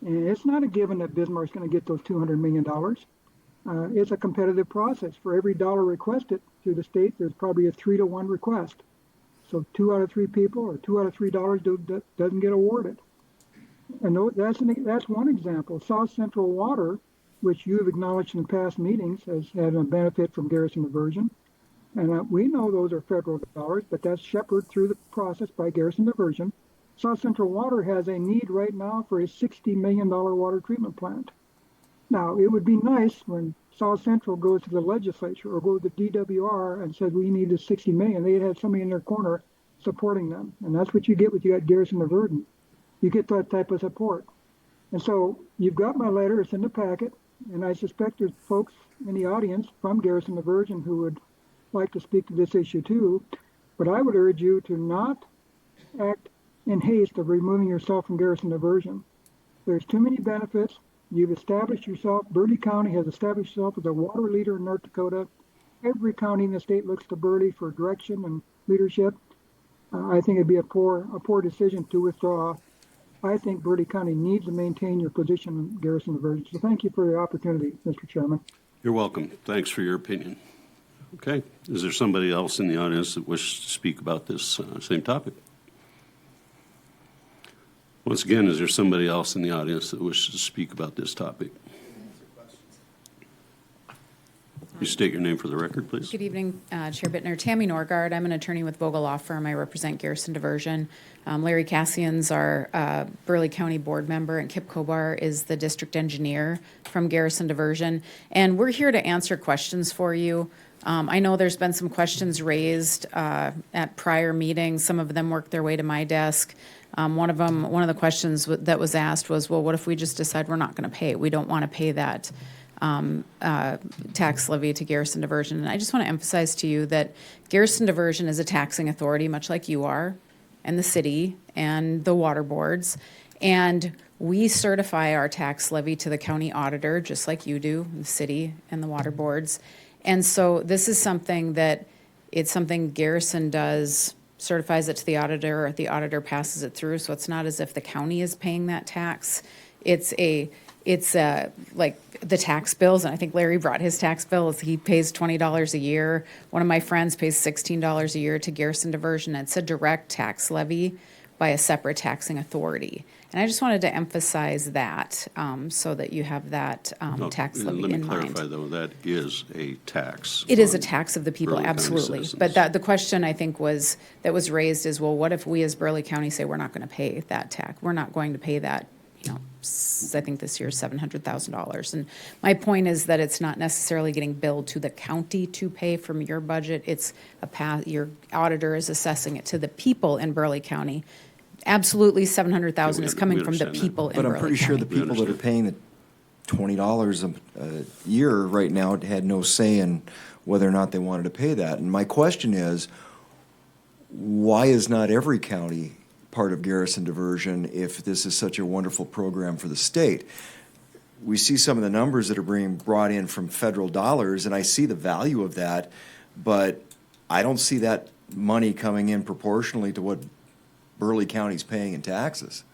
And it's not a given that Bismarck's going to get those $200 million. It's a competitive process. For every dollar requested through the state, there's probably a 3-to-1 request. So 2 out of 3 people or 2 out of $3 doesn't get awarded. And that's one example. South Central Water, which you've acknowledged in past meetings, has had a benefit from Garrison Diversion. And we know those are federal dollars, but that's shepherded through the process by Garrison Diversion. South Central Water has a need right now for a $60 million water treatment plant. Now, it would be nice when South Central goes to the legislature or goes to DWR and says we need this $60 million. They'd have somebody in their corner supporting them. And that's what you get when you got Garrison Diversion. You get that type of support. And so you've got my letter. It's in the packet. And I suspect there's folks in the audience from Garrison Diversion who would like to speak to this issue too. But I would urge you to not act in haste of removing yourself from Garrison Diversion. There's too many benefits. You've established yourself, Burleigh County has established itself as a water leader in North Dakota. Every county in the state looks to Burleigh for direction and leadership. I think it'd be a poor decision to withdraw. I think Burleigh County needs to maintain your position in Garrison Diversion. So thank you for the opportunity, Mr. Chairman. You're welcome. Thanks for your opinion. Okay. Is there somebody else in the audience that wishes to speak about this same topic? Once again, is there somebody else in the audience that wishes to speak about this topic? You state your name for the record, please. Good evening, Chair Bittner. Tammy Norgard. I'm an attorney with Vogel Law Firm. I represent Garrison Diversion. Larry Cassian's our Burleigh County board member, and Kip Kobar is the district engineer from Garrison Diversion. And we're here to answer questions for you. I know there's been some questions raised at prior meetings. Some of them worked their way to my desk. One of the questions that was asked was, well, what if we just decide we're not going to pay? We don't want to pay that tax levy to Garrison Diversion. And I just want to emphasize to you that Garrison Diversion is a taxing authority, much like you are, and the city and the water boards. And we certify our tax levy to the county auditor, just like you do, the city and the water boards. And so this is something Garrison does, certifies it to the auditor passes it through. So it's not as if the county is paying that tax. It's like the tax bills, and I think Larry brought his tax bills. He pays $20 a year. One of my friends pays $16 a year to Garrison Diversion. It's a direct tax levy by a separate taxing authority. And I just wanted to emphasize that so that you have that tax levy in mind. Let me clarify, though, that is a tax. It is a tax of the people, Burleigh County absolutely. citizens. But the question I think that was raised is, well, what if we as Burleigh County say we're not going to pay that tax? We're not going to pay that, I think this year is $700,000. And my point is that it's not necessarily getting billed to the county to pay from your budget. It's your auditor is assessing it to the people in Burleigh County. Absolutely, $700,000 is coming from the understand that. people in But Burleigh I'm pretty sure County. the people that are paying the $20 a year right now had no say in whether or not they wanted to pay that. And my question is, why is not every county part of Garrison Diversion if this is such a wonderful program for the state? We see some of the numbers that are being brought in from federal dollars, and I see the value of that, but I don't see that money coming in proportionally to what Burleigh County's paying in taxes,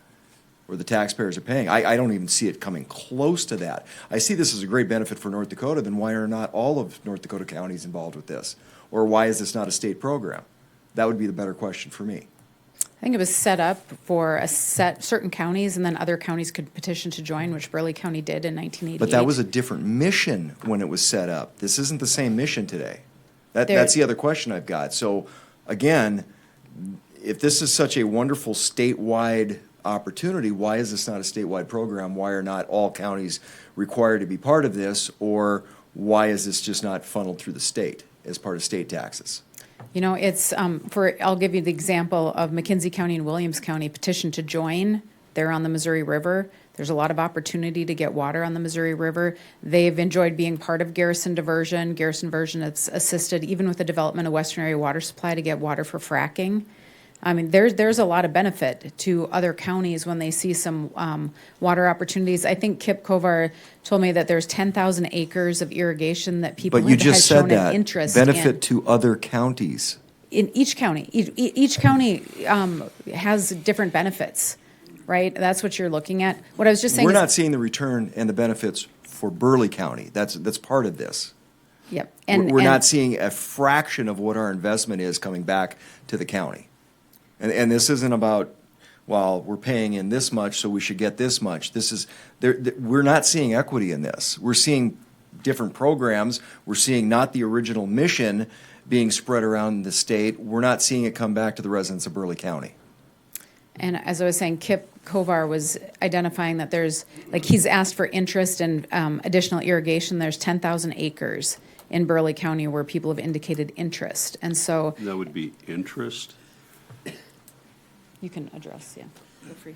or the taxpayers are paying. I don't even see it coming close to that. I see this as a great benefit for North Dakota. Then why are not all of North Dakota counties involved with this? Or why is this not a state program? That would be the better question for me. I think it was set up for certain counties, and then other counties could petition to join, which Burleigh County did in 1988. But that was a different mission when it was set up. This isn't the same mission today. That's the other question I've got. So, again, if this is such a wonderful statewide opportunity, why is this not a statewide program? Why are not all counties required to be part of this? Or why is this just not funneled through the state as part of state taxes? It's I'll give you the example of McKenzie County and Williams County petitioned to join. They're on the Missouri River. There's a lot of opportunity to get water on the Missouri River. They've enjoyed being part of Garrison Diversion. Garrison Diversion has assisted even with the development of Western Area Water Supply to get water for fracking. I mean, there's a lot of benefit to other counties when they see some water opportunities. I think Kip Kovar told me that there's 10,000 acres of irrigation that people But you just have said shown an that, interest benefit in. to other counties. In each county. Each county has different benefits, right? That's what you're looking at. What I was just saying We're is, not seeing the return and the benefits for Burleigh County. That's part of this. yep. We're not seeing a fraction of what our investment is coming back to the county. And this isn't about, well, we're paying in this much, so we should get this much. We're not seeing equity in this. We're seeing different programs. We're seeing not the original mission being spread around the state. We're not seeing it come back to the residents of Burleigh County. And as I was saying, Kip Kovar was identifying that he's asked for interest in additional irrigation. There's 10,000 acres in Burleigh County where people have indicated interest. And so That would be interest? you can address, yeah, feel free.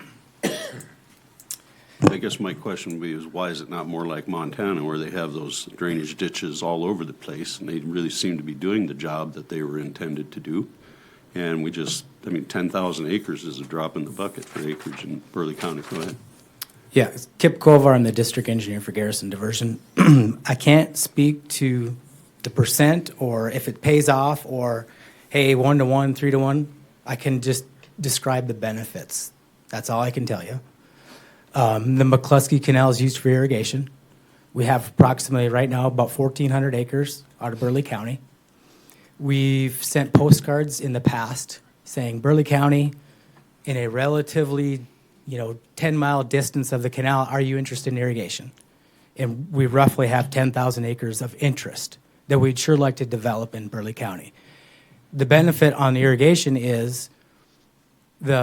I guess my question would be is why is it not more like Montana where they have those drainage ditches all over the place and they really seem to be doing the job that they were intended to do? And 10,000 acres is a drop in the bucket for acreage in Burleigh County. Go ahead. Yeah, Kip Kovar, I'm the district engineer for Garrison Diversion. I can't speak to the percent or if it pays off or, hey, 1-to-1, 3-to-1. I can just describe the benefits. That's all I can tell you. The McCluskey Canal is used for irrigation. We have approximately right now about 1,400 acres out of Burleigh County. We've sent postcards in the past saying Burleigh County, in a relatively 10-mile distance of the canal, are you interested in irrigation? And we roughly have 10,000 acres of interest that we'd sure like to develop in Burleigh County. The benefit on the irrigation is you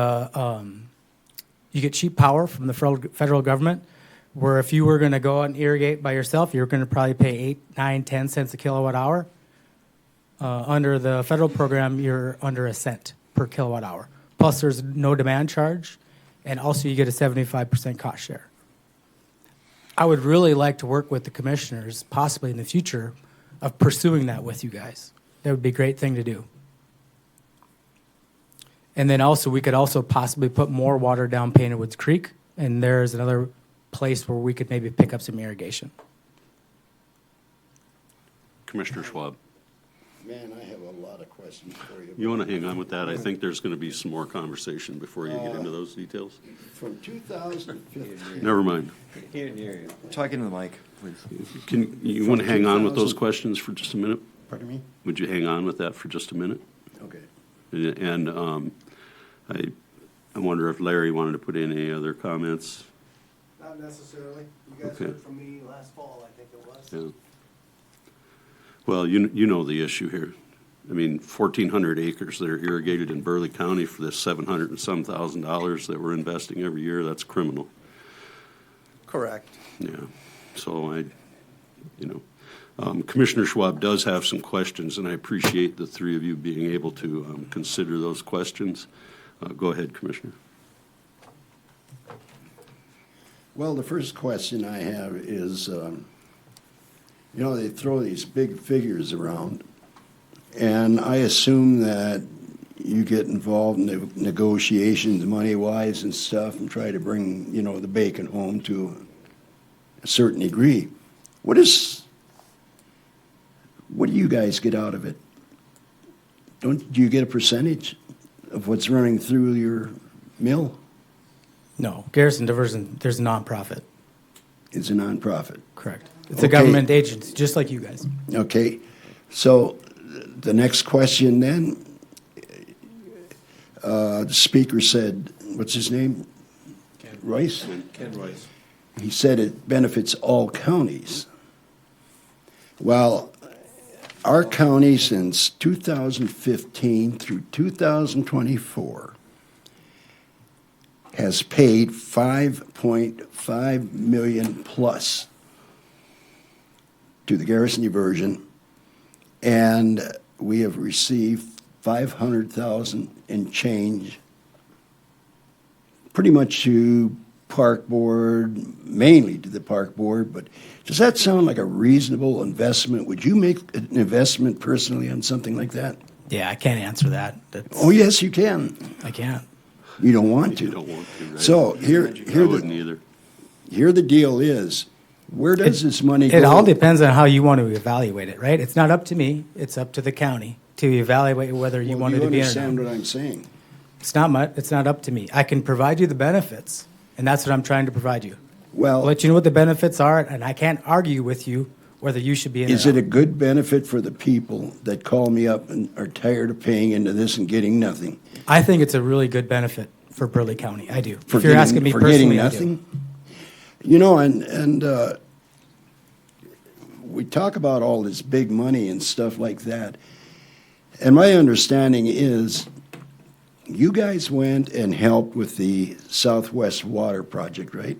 get cheap power from the federal government, where if you were going to go out and irrigate by yourself, you're going to probably pay 8, 9, 10 cents a kilowatt hour. Under the federal program, you're under a cent per kilowatt hour. Plus, there's no demand charge, and also you get a 75% cost share. I would really like to work with the commissioners, possibly in the future, of pursuing that with you guys. That would be a great thing to do. And then also, we could also possibly put more water down Painted Woods Creek, and there's another place where we could maybe pick up some irrigation. Commissioner Schwab. Man, I have a lot of questions for you. You want to hang on with that? I think there's going to be some more conversation before you get into those details. From 2015. Never mind. Talking to the mic, please. You want to hang on with those questions for just a minute? Pardon me? Would you hang on with that for just a minute? Okay. And I wonder if Larry wanted to put in any other comments? Not necessarily. You guys Okay. heard from me last fall, I think it was. Yeah. Well, you know the issue here. I mean, 1,400 acres that are irrigated in Burleigh County for this $700 and some thousand that we're investing every year, that's criminal. Correct. Yeah, so Commissioner Schwab does have some questions, and I appreciate the three of you being able to consider those questions. Go ahead, Commissioner. Well, the first question I have is, they throw these big figures around, and I assume that you get involved in the negotiations money-wise and stuff and try to bring, the bacon home to a certain degree. What do you guys get out of it? Do you get a percentage of what's running through your mill? No, Garrison Diversion, there's a nonprofit. It's a nonprofit. Correct. It's a government agency, just like you guys. Okay, so the next question then, the speaker said, what's his name? Royce? Ken Royce. He said it benefits all counties. Well, our county since 2015 through 2024 has paid $5.5 million plus to the Garrison Diversion, and we have received $500,000 and change, pretty much to Park Board, mainly to the Park Board. But does that sound like a reasonable investment? Would you make an investment personally on something like that? Yeah, I can't answer that. Oh, yes, you can. I can't. You don't want to. You don't want to, right? So I wouldn't either. Here the deal is, where does this money go? It all depends on how you want to evaluate it, right? It's not up to me. It's up to the county to evaluate whether you want it to be in or not. You understand what I'm saying? It's not much. It's not up to me. I can provide you the benefits, and that's what I'm trying to provide you. Well, I'll let you know what the benefits are, and I can't argue with you whether you should be in is or it not. a good benefit for the people that call me up and are tired of paying into this and getting nothing? I think it's a really good benefit for Burleigh County. I do. For If you're getting- asking me for personally, getting I do. nothing? And we talk about all this big money and stuff like that. And my understanding is you guys went and helped with the Southwest Water Project, right?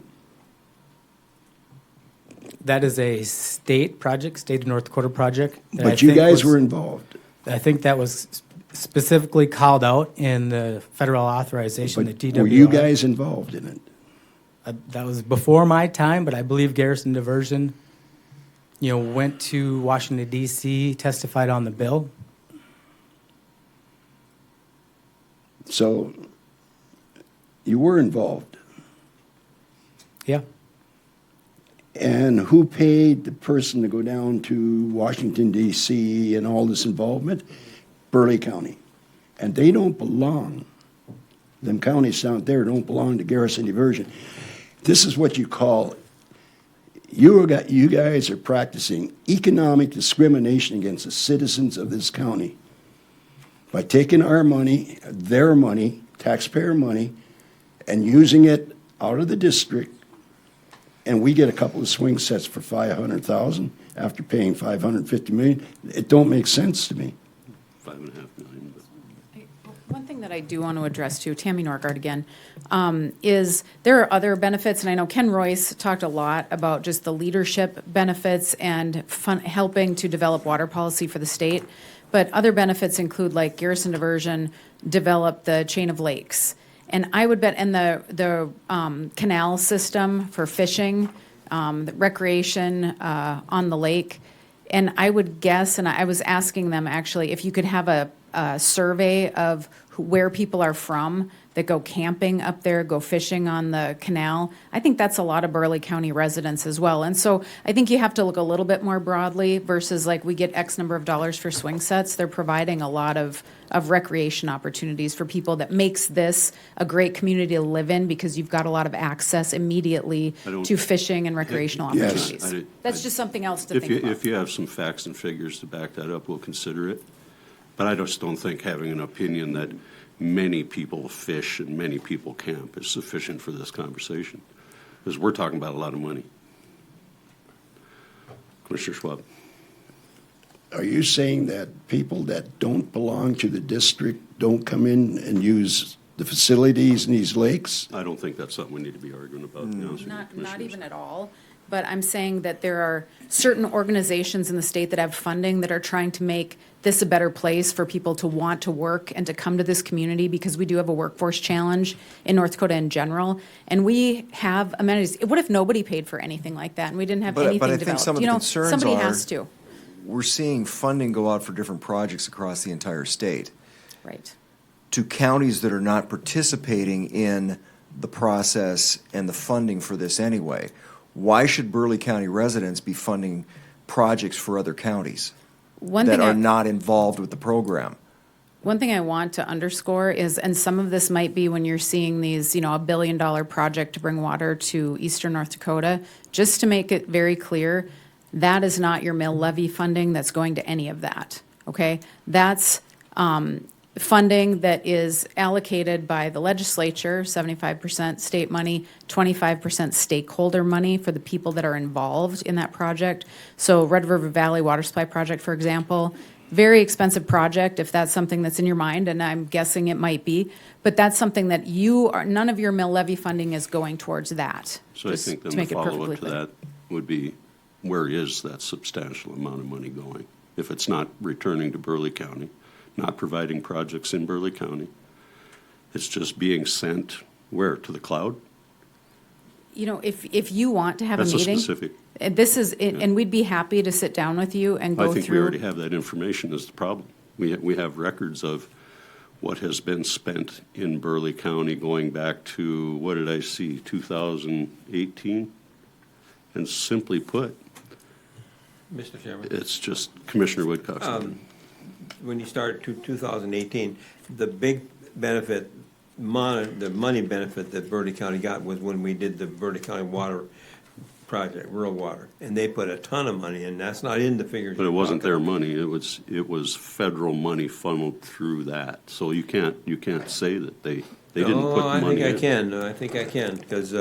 That is a state project, state of North Dakota project. that I But you think guys was- were involved. I think that was specifically called out in the federal authorization, the But DWR. were you guys involved in it? That was before my time, but I believe Garrison Diversion, went to Washington D.C., testified on the bill. So you were involved. Yeah. And who paid the person to go down to Washington, D.C. and all this involvement? Burleigh County. And they don't belong, them counties down there don't belong to Garrison Diversion. This is what you call, you guys are practicing economic discrimination against the citizens of this county by taking our money, their money, taxpayer money, and using it out of the district, and we get a couple of swing sets for $500,000 after paying $550 million. It don't make sense to me. $5.5 million. One thing that I do want to address too, Tammy Norgard again, is there are other benefits, and I know Ken Royce talked a lot about just the leadership benefits and helping to develop water policy for the state. But other benefits include like Garrison Diversion developed the chain of lakes. And I would bet, and the canal system for fishing, the recreation on the lake. And I would guess, and I was asking them actually, if you could have a survey of where people are from that go camping up there, go fishing on the canal. I think that's a lot of Burleigh County residents as well. And so I think you have to look a little bit more broadly versus like we get X number of dollars for swing sets. They're providing a lot of recreation opportunities for people that makes this a great community to live in because you've got a lot of access immediately to fishing and recreational Yes. opportunities. That's just something else to think about. If you have some facts and figures to back that up, we'll consider it. But I just don't think having an opinion that many people fish and many people camp is sufficient for this conversation, because we're talking about a lot of money. Commissioner Schwab. Are you saying that people that don't belong to the district don't come in and use the facilities in these lakes? I don't think that's something we need to be arguing about, to be honest with you, Not Commissioners. even at all, but I'm saying that there are certain organizations in the state that have funding that are trying to make this a better place for people to want to work and to come to this community because we do have a workforce challenge in North Dakota in general. And we have amenities. What if nobody paid for anything like that and we didn't have anything But I developed? think some of You the know, concerns somebody are, has to. we're seeing funding go out for different projects across the entire state Right. to counties that are not participating in the process and the funding for this anyway. Why should Burleigh County residents be funding projects for other counties that are not involved with the program? One thing I want to underscore is, and some of this might be when you're seeing these, you know, $1 billion project to bring water to eastern North Dakota, just to make it very clear, that is not your mill levy funding that's going to any of that, okay? That's funding that is allocated by the legislature, 75% state money, 25% stakeholder money for the people that are involved in that project. So Red River Valley Water Supply Project, for example, very expensive project if that's something that's in your mind, and I'm guessing it might be, but that's something that none of your mill levy funding is going towards that. So I think then the follow-up to that would be, where is that substantial amount of money going? If it's not returning to Burleigh County, not providing projects in Burleigh County, it's just being sent where, to the cloud? You know, if you want to have a That's meeting. a specific. This is, and we'd be happy to sit down with you and go through. I think we already have that information is the problem. We have records of what has been spent in Burleigh County going back to, what did I see, 2018? And simply put, Mr. Chairman. it's just Commissioner Woodcock's. When you start 2018, the big benefit, the money benefit that Burleigh County got was when we did the Burleigh County water project, rural water. And they put a ton of money in. That's not in the figures. But it wasn't their money. It was federal money funneled through that. So you can't say that they didn't put the money in. I think I can, because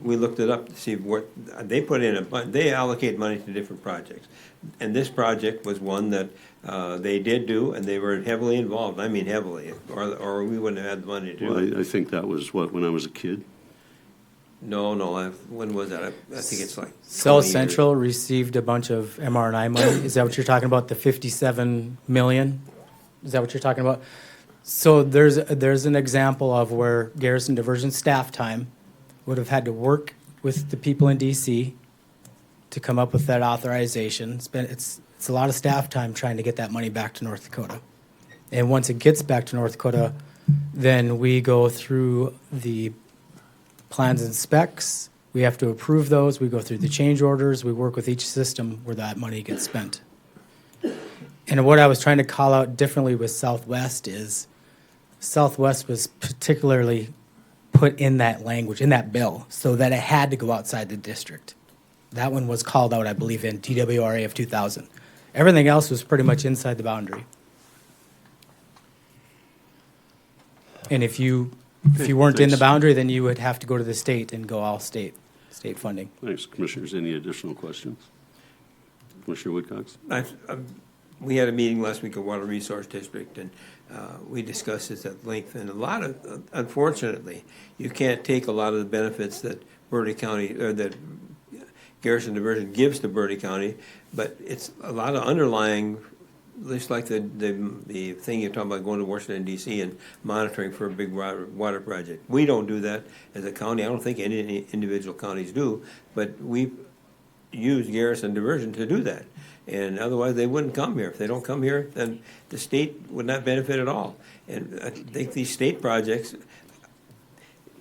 we looked it up to see what, they put in, they allocate money to different projects. And this project was one that they did do, and they were heavily involved. I mean heavily, or we wouldn't have had the money to do it. Well, I think that was when I was a kid. No, when was that? I think it's like 20 South years. Central received a bunch of MRNI money. Is that what you're talking about, the 57 million? Is that what you're talking about? So there's an example of where Garrison Diversion staff time would have had to work with the people in DC to come up with that authorization. It's a lot of staff time trying to get that money back to North Dakota. And once it gets back to North Dakota, then we go through the plans and specs. We have to approve those. We go through the change orders. We work with each system where that money gets spent. And what I was trying to call out differently with Southwest is Southwest was particularly put in that language, in that bill, so that it had to go outside the district. That one was called out, I believe, in TWRA of 2000. Everything else was pretty much inside the boundary. And if you weren't in the boundary, then you would have to go to the state and go all state funding. Thanks, Commissioners. Any additional questions? Commissioner Woodcox? We had a meeting last week at Water Resource District, and we discussed this at length. And a lot of, unfortunately, you can't take a lot of the benefits that Burleigh County, or that Garrison Diversion gives to Burleigh County, but it's a lot of underlying Just like the thing you're talking about going to Washington DC and monitoring for a big water project. We don't do that as a county. I don't think any individual counties do, but we use Garrison Diversion to do that. And otherwise, they wouldn't come here. If they don't come here, then the state would not benefit at all. And I think these state projects,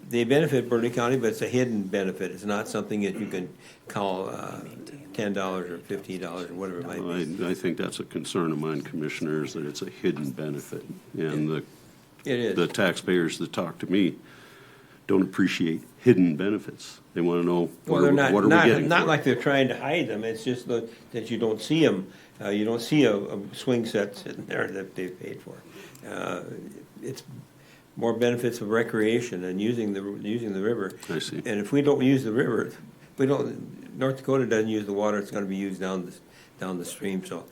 they benefit Burleigh County, but it's a hidden benefit. It's not something that you can call $10 or $50 or whatever it might be. I think that's a concern of mine, Commissioners, that it's a hidden benefit. And It is. the taxpayers that talk to me don't appreciate hidden benefits. They want to know, Well, what they're are we getting not for it? like they're trying to hide them. It's just that you don't see them. You don't see a swing set sitting there that they've paid for. It's more benefits of recreation and using the river. I see. And if we don't use the river, North Dakota doesn't use the water. It's going to be used down the stream. So,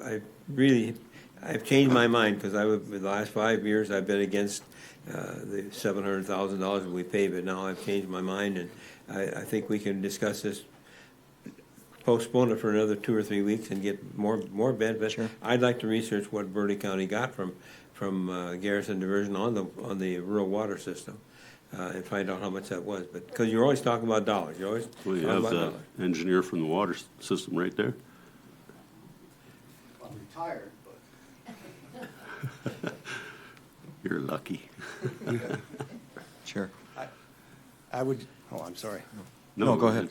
I've changed my mind because the last 5 years I've been against the $700,000 that we pay, but now I've changed my mind, and I think we can discuss this, postpone it for another 2 or 3 weeks and get more benefits. Sure. I'd like to research what Burleigh County got from Garrison Diversion on the rural water system and find out how much that was. But because you're always talking about dollars, you're always Well, you talking have about the dollars. engineer from the water system right there. I'm retired, but. You're lucky. Sure. I'm sorry. No, go ahead.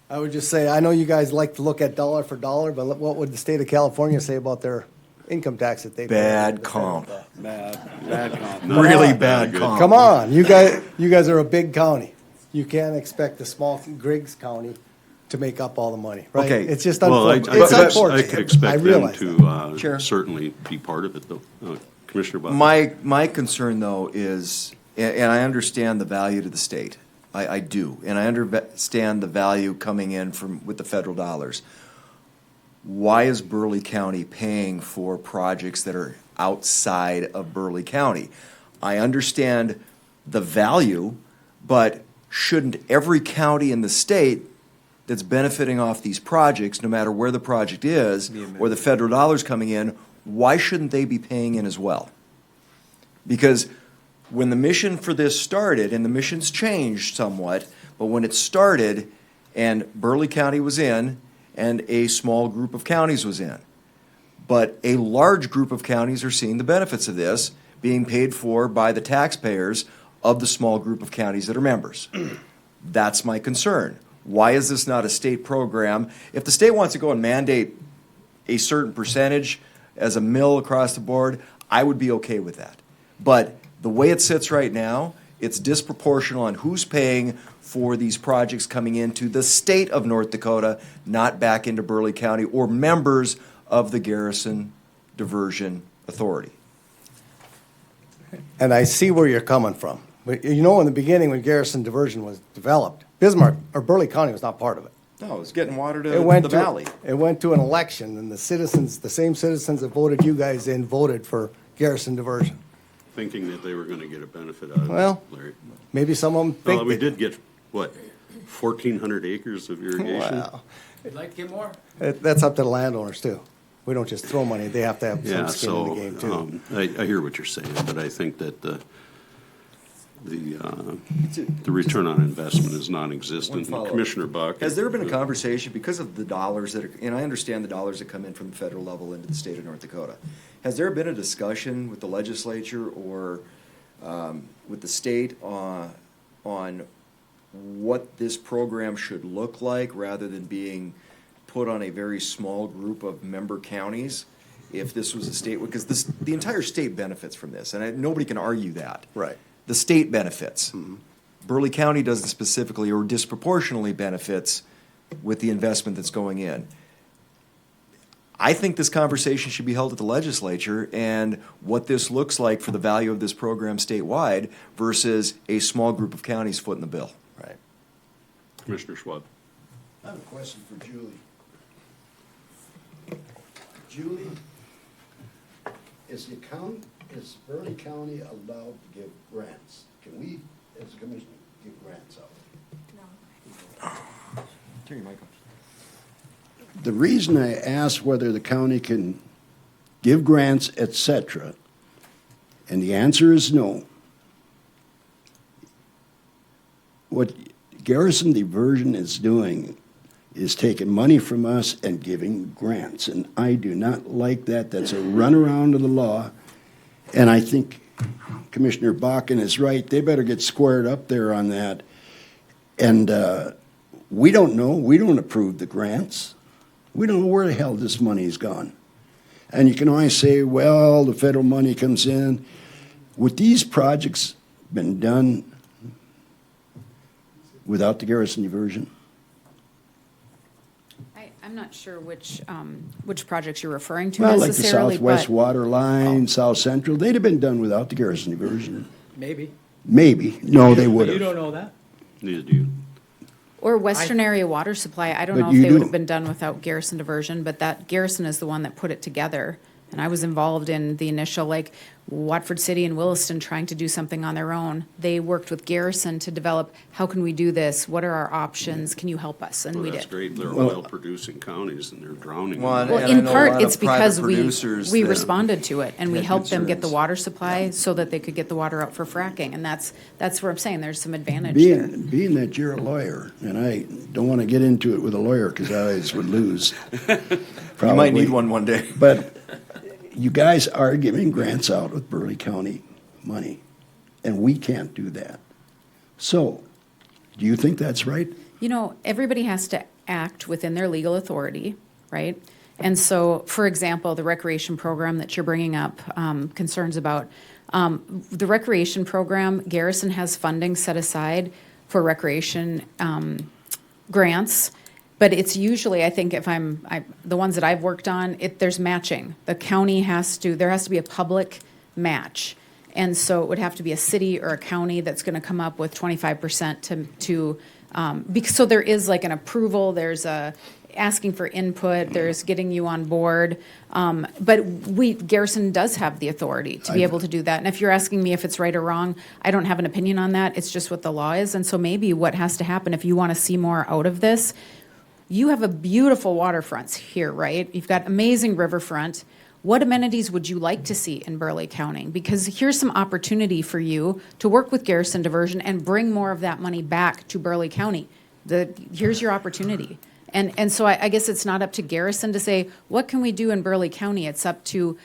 I would just say, I know you guys like to look at dollar for dollar, but what would the state of California say about their income tax that they pay? Bad comp. Bad comp. Really bad comp. Come on, you guys are a big county. You can't expect the small Griggs County to make up all the money, right? Okay. It's just Well, unfortunate. It's I unfortunate. could expect them realize to that. Sure. certainly be part of it, though. Commissioner Bob? My concern, though, is, and I understand the value to the state. I do, and I understand the value coming in with the federal dollars. Why is Burleigh County paying for projects that are outside of Burleigh County? I understand the value, but shouldn't every county in the state that's benefiting off these projects, no matter where the project is, or the federal dollars coming in, why shouldn't they be paying in as well? Because when the mission for this started, and the mission's changed somewhat, but when it started, and Burleigh County was in, and a small group of counties was in, but a large group of counties are seeing the benefits of this being paid for by the taxpayers of the small group of counties that are members. That's my concern. Why is this not a state program? If the state wants to go and mandate a certain percentage as a mill across the board, I would be okay with that. But the way it sits right now, it's disproportional on who's paying for these projects coming into the state of North Dakota, not back into Burleigh County or members of the Garrison Diversion Authority. And I see where you're coming from. But in the beginning, when Garrison Diversion was developed, Bismarck or Burleigh County was not part of it. No, it's getting water to the valley. It went to an election, and the same citizens that voted you guys in, voted for Garrison Diversion. Thinking that they were going to get a benefit out of Well, it, Larry. Maybe some of them think Well, we they did get, 1,400 acres of irrigation? Well, You'd like to get more? that's up to the landowners too. We don't just throw money; they have to have Yeah, some skin in the so, game too. I hear what you're saying, but I think that the return on investment is non-existent. One follow-up. Commissioner Buck? Has there been a conversation, because of the dollars that are, and I understand the dollars that come in from the federal level into the state of North Dakota, has there been a discussion with the legislature or with the state on what this program should look like rather than being put on a very small group of member counties? If this was a state, because the entire state benefits from this, and nobody can argue that. Right. The state benefits. Burleigh County doesn't specifically or disproportionately benefits with the investment that's going in. I think this conversation should be held at the legislature and what this looks like for the value of this program statewide versus a small group of counties footing the bill. Right. Commissioner Schwab? I have a question for Julie. Julie, is Burleigh County allowed to give grants? Can we, as a commission, give grants out? Turn your mic on. the reason I asked whether the county can give grants, et cetera, and the answer is no. What Garrison Diversion is doing is taking money from us and giving grants, and I do not like that. That's a runaround of the law, and I think Commissioner Bakken is right. They better get squared up there on that. And we don't know. We don't approve the grants. We don't know where the hell this money's gone. And you can always say, well, the federal money comes in. Would these projects been done without the Garrison Diversion? I'm not sure which projects you're referring to Well, like the necessarily, Southwest but Water Line, South Central, they'd have been done without the Garrison Diversion. Maybe. Maybe. No, they would You have. don't know that? Neither do you. or Western Area Water Supply. I don't But know if you they would do. have been done without Garrison Diversion, but that Garrison is the one that put it together. And I was involved in the initial, like, Watford City and Williston trying to do something on their own. They worked with Garrison to develop, how can we do this? What are our options? Can you help us? And Well, we that's did. great. They're oil-producing counties, and they're drowning. Well, in and oil. I Well, in know a part, lot of it's because private we producers that responded to it, and we had helped them get the concerns. water supply so that they could get the water out for fracking. And that's where I'm saying there's some advantage there. Being that you're a lawyer, and I don't want to get into it with a lawyer because I always would lose. You Probably. might need one day. But you guys are giving grants out with Burleigh County money, and we can't do that. So, do you think that's right? You know, everybody has to act within their legal authority, right? And so, for example, the recreation program that you're bringing up concerns about, the recreation program, Garrison has funding set aside for recreation grants, but it's usually, I think if the ones that I've worked on, there's matching. The county there has to be a public match. And so it would have to be a city or a county that's going to come up with 25% because so there is like an approval, there's asking for input, there's getting you on board. But Garrison does have the authority to be able to do that. And if you're asking me if it's right or wrong, I don't have an opinion on that. It's just what the law is. And so maybe what has to happen if you want to see more out of this, you have a beautiful waterfronts here, right? You've got amazing riverfront. What amenities would you like to see in Burleigh County? Because here's some opportunity for you to work with Garrison Diversion and bring more of that money back to Burleigh County. Here's your opportunity. And so I guess it's not up to Garrison to say, what can we do in Burleigh County? It's up to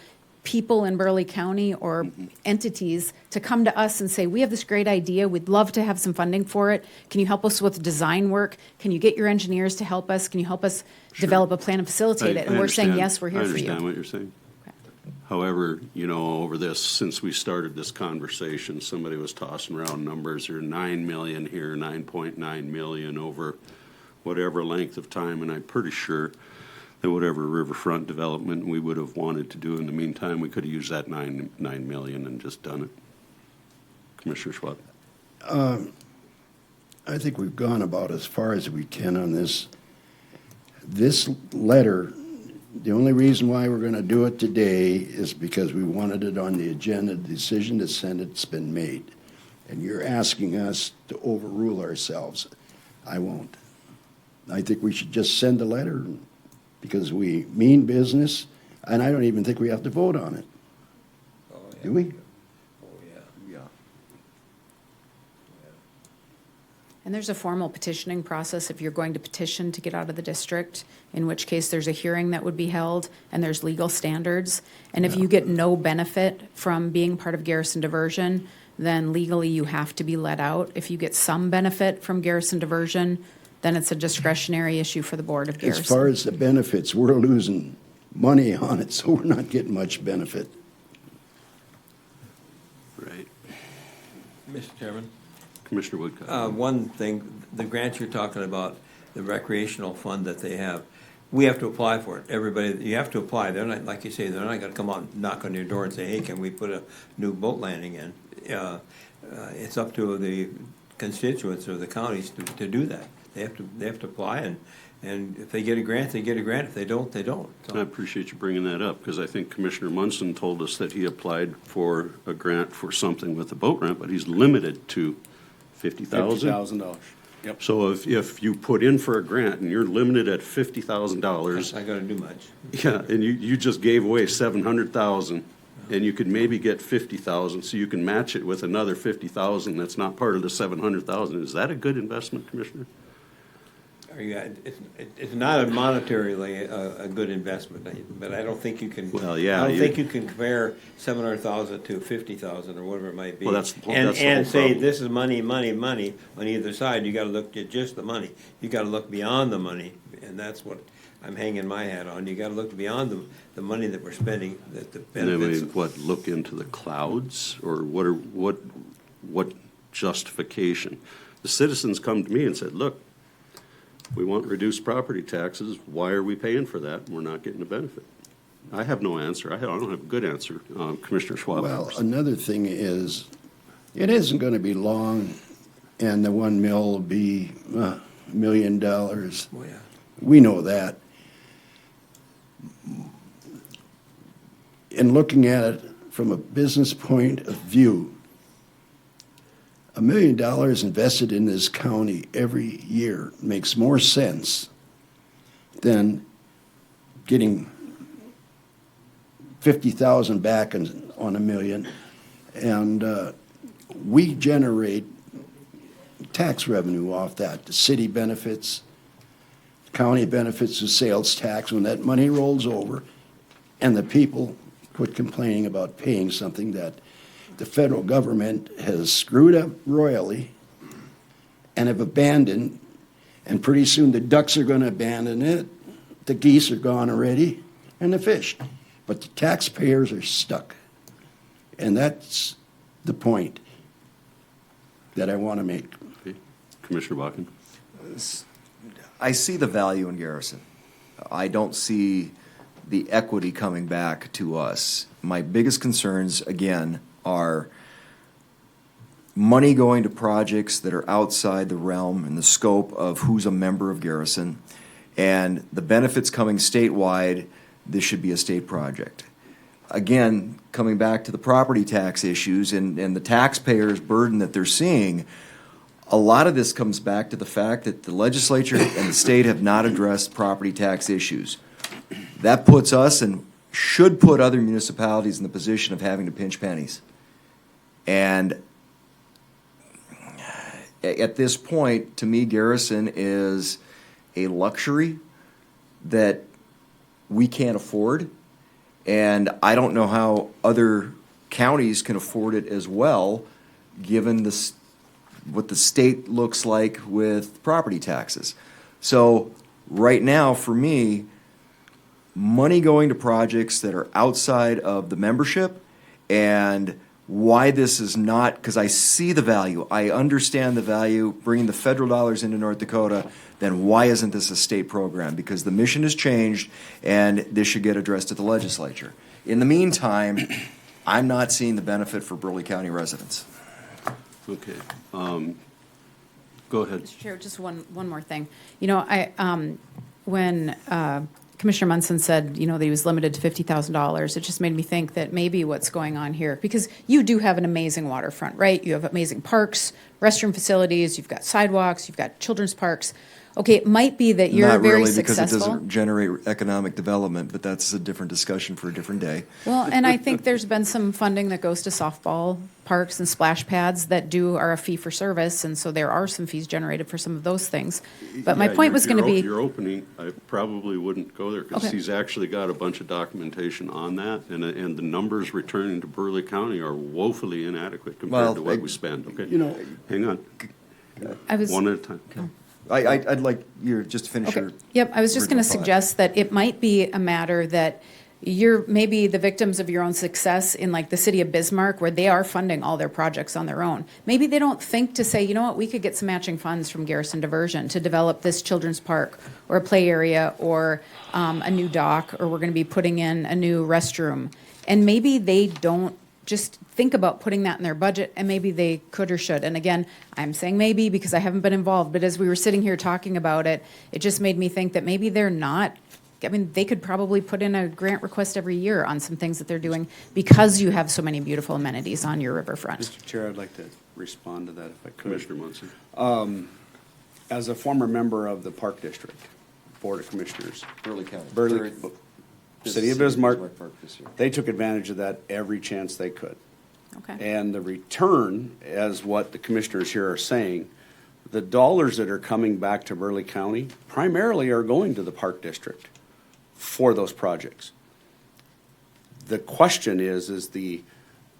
people in Burleigh County or entities to come to us and say, we have this great idea. We'd love to have some funding for it. Can you help us with design work? Can you get your engineers to help us? Can you help us develop a plan and facilitate it? And we're saying, yes, we're here for you. I understand what you're saying. However, over this, since we started this conversation, somebody was tossing around numbers. There are 9 million here, 9.9 million over whatever length of time, and I'm pretty sure that whatever riverfront development we would have wanted to do in the meantime, we could have used that 9 million and just done it. Commissioner Schwab. I think we've gone about as far as we can on this. This letter, the only reason why we're going to do it today is because we wanted it on the agenda. The decision to send it's been made. And you're asking us to overrule ourselves. I won't. I think we should just send a letter because we mean business, and I don't even think we have to vote on it. Do we? And there's a formal petitioning process if you're going to petition to get out of the district, in which case there's a hearing that would be held and there's legal standards. And if you get no benefit from being part of Garrison Diversion, then legally you have to be let out. If you get some benefit from Garrison Diversion, then it's a discretionary issue for the Board of Garrison. As far as the benefits, we're losing money on it, so we're not getting much benefit. Right. Mr. Chairman? Commissioner Woodcock. One thing, the grants you're talking about, the recreational fund that they have, we have to apply for it. Everybody, you have to apply. They're not, like you say, they're not going to come out and knock on your door and say, hey, can we put a new boat landing in? It's up to the constituents or the counties to do that. They have to apply, and if they get a grant, they get a grant. If they don't, they don't. I appreciate you bringing that up, because I think Commissioner Munson told us that he applied for a grant for something with the boat ramp, but he's limited to $50,000. $50,000. Yep. So if you put in for a grant and you're limited at $50,000, That's not gonna do much. yeah, and you just gave away 700,000, and you could maybe get 50,000, so you can match it with another 50,000 that's not part of the 700,000. Is that a good investment, Commissioner? It's not a monetarily a good investment, but I don't think you can. Well, yeah, I don't you- think you can compare 700,000 to 50,000 or whatever it might be. Well, that's the whole- And, that's the whole and say, problem. this is money, money, money on either side. You gotta look at just the money. You gotta look beyond the money, and that's what I'm hanging my hat on. You gotta look beyond the money that we're spending, that the And then benefits. look into the clouds, or what justification? The citizens come to me and said, look, we want reduced property taxes, why are we paying for that? We're not getting a benefit. I have no answer, I don't have a good answer. Commissioner Schwab. Well, another thing is, it isn't going to be long, and the 1 mil will be $1 million. Oh, yeah. We know that. In looking at it from a business point of view, $1 million invested in this county every year makes more sense than getting 50,000 back on $1 million. And we generate tax revenue off that. The city benefits, county benefits the sales tax when that money rolls over, and the people quit complaining about paying something that the federal government has screwed up royally and have abandoned, and pretty soon the ducks are going to abandon it, the geese are gone already, and the fish. But the taxpayers are stuck. And that's the point that I want to make. Okay. Commissioner Bakken. I see the value in Garrison. I don't see the equity coming back to us. My biggest concerns, again, are money going to projects that are outside the realm and the scope of who's a member of Garrison, and the benefits coming statewide. This should be a state project. Again, coming back to the property tax issues and the taxpayers' burden that they're seeing, a lot of this comes back to the fact that the legislature and the state have not addressed property tax issues. That puts us and should put other municipalities in the position of having to pinch pennies. And at this point, to me, Garrison is a luxury that we can't afford. And I don't know how other counties can afford it as well, given what the state looks like with property taxes. So right now, for me, money going to projects that are outside of the membership, and why this is not, because I see the value, I understand the value, bringing the federal dollars into North Dakota, then why isn't this a state program? Because the mission has changed, and this should get addressed at the legislature. In the meantime, I'm not seeing the benefit for Burleigh County residents. Okay. Go ahead. Mr. Chair, just one more thing. You know, when Commissioner Munson said, you know, that he was limited to $50,000, it just made me think that maybe what's going on here, because you do have an amazing waterfront, right? You have amazing parks, restroom facilities, you've got sidewalks, you've got children's parks. Okay, it might be that you're Not very really, successful. because it doesn't generate economic development, but that's a different discussion for a different day. Well, and I think there's been some funding that goes to softball parks and splash pads that are a fee for service, and so there are some fees generated for some of those things. But my Yeah, point was going to be, Your opening, I probably wouldn't go there, because Okay. he's actually got a bunch of documentation on that, and the numbers returning to Burleigh County are woefully inadequate compared to what we spend, okay? You know, hang on. I was. One at a time. I'd like you just to finish your. Yep, I was just going to original thought. suggest that it might be a matter that you're maybe the victims of your own success in like the city of Bismarck, where they are funding all their projects on their own. Maybe they don't think to say, you know what, we could get some matching funds from Garrison Diversion to develop this children's park or a play area or a new dock, or we're going to be putting in a new restroom. And maybe they don't just think about putting that in their budget, and maybe they could or should. And again, I'm saying maybe because I haven't been involved, but as we were sitting here talking about it, it just made me think that maybe they're not. I mean, they could probably put in a grant request every year on some things that they're doing because you have so many beautiful amenities on your riverfront. Mr. Chair, I'd like to respond to that if I could. Commissioner Munson. as a former member of the Park District Board of Commissioners, Burleigh County. Burleigh, This City of Bismarck, Park this year. they took advantage of that every chance they could. Okay. And the return, as what the commissioners here are saying, the dollars that are coming back to Burleigh County primarily are going to the Park District for those projects. The question is the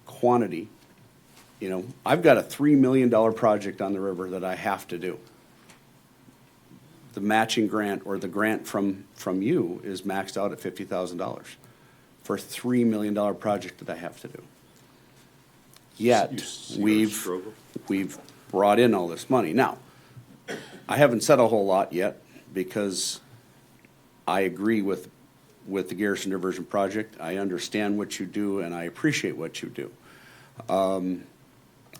quantity. You know, I've got a $3 million project on the river that I have to do. The matching grant or the grant from you is maxed out at $50,000 for a $3 million project that I have to do. Yet, You see our struggle? we've brought in all this money. Now, I haven't said a whole lot yet because I agree with the Garrison Diversion Project. I understand what you do and I appreciate what you do.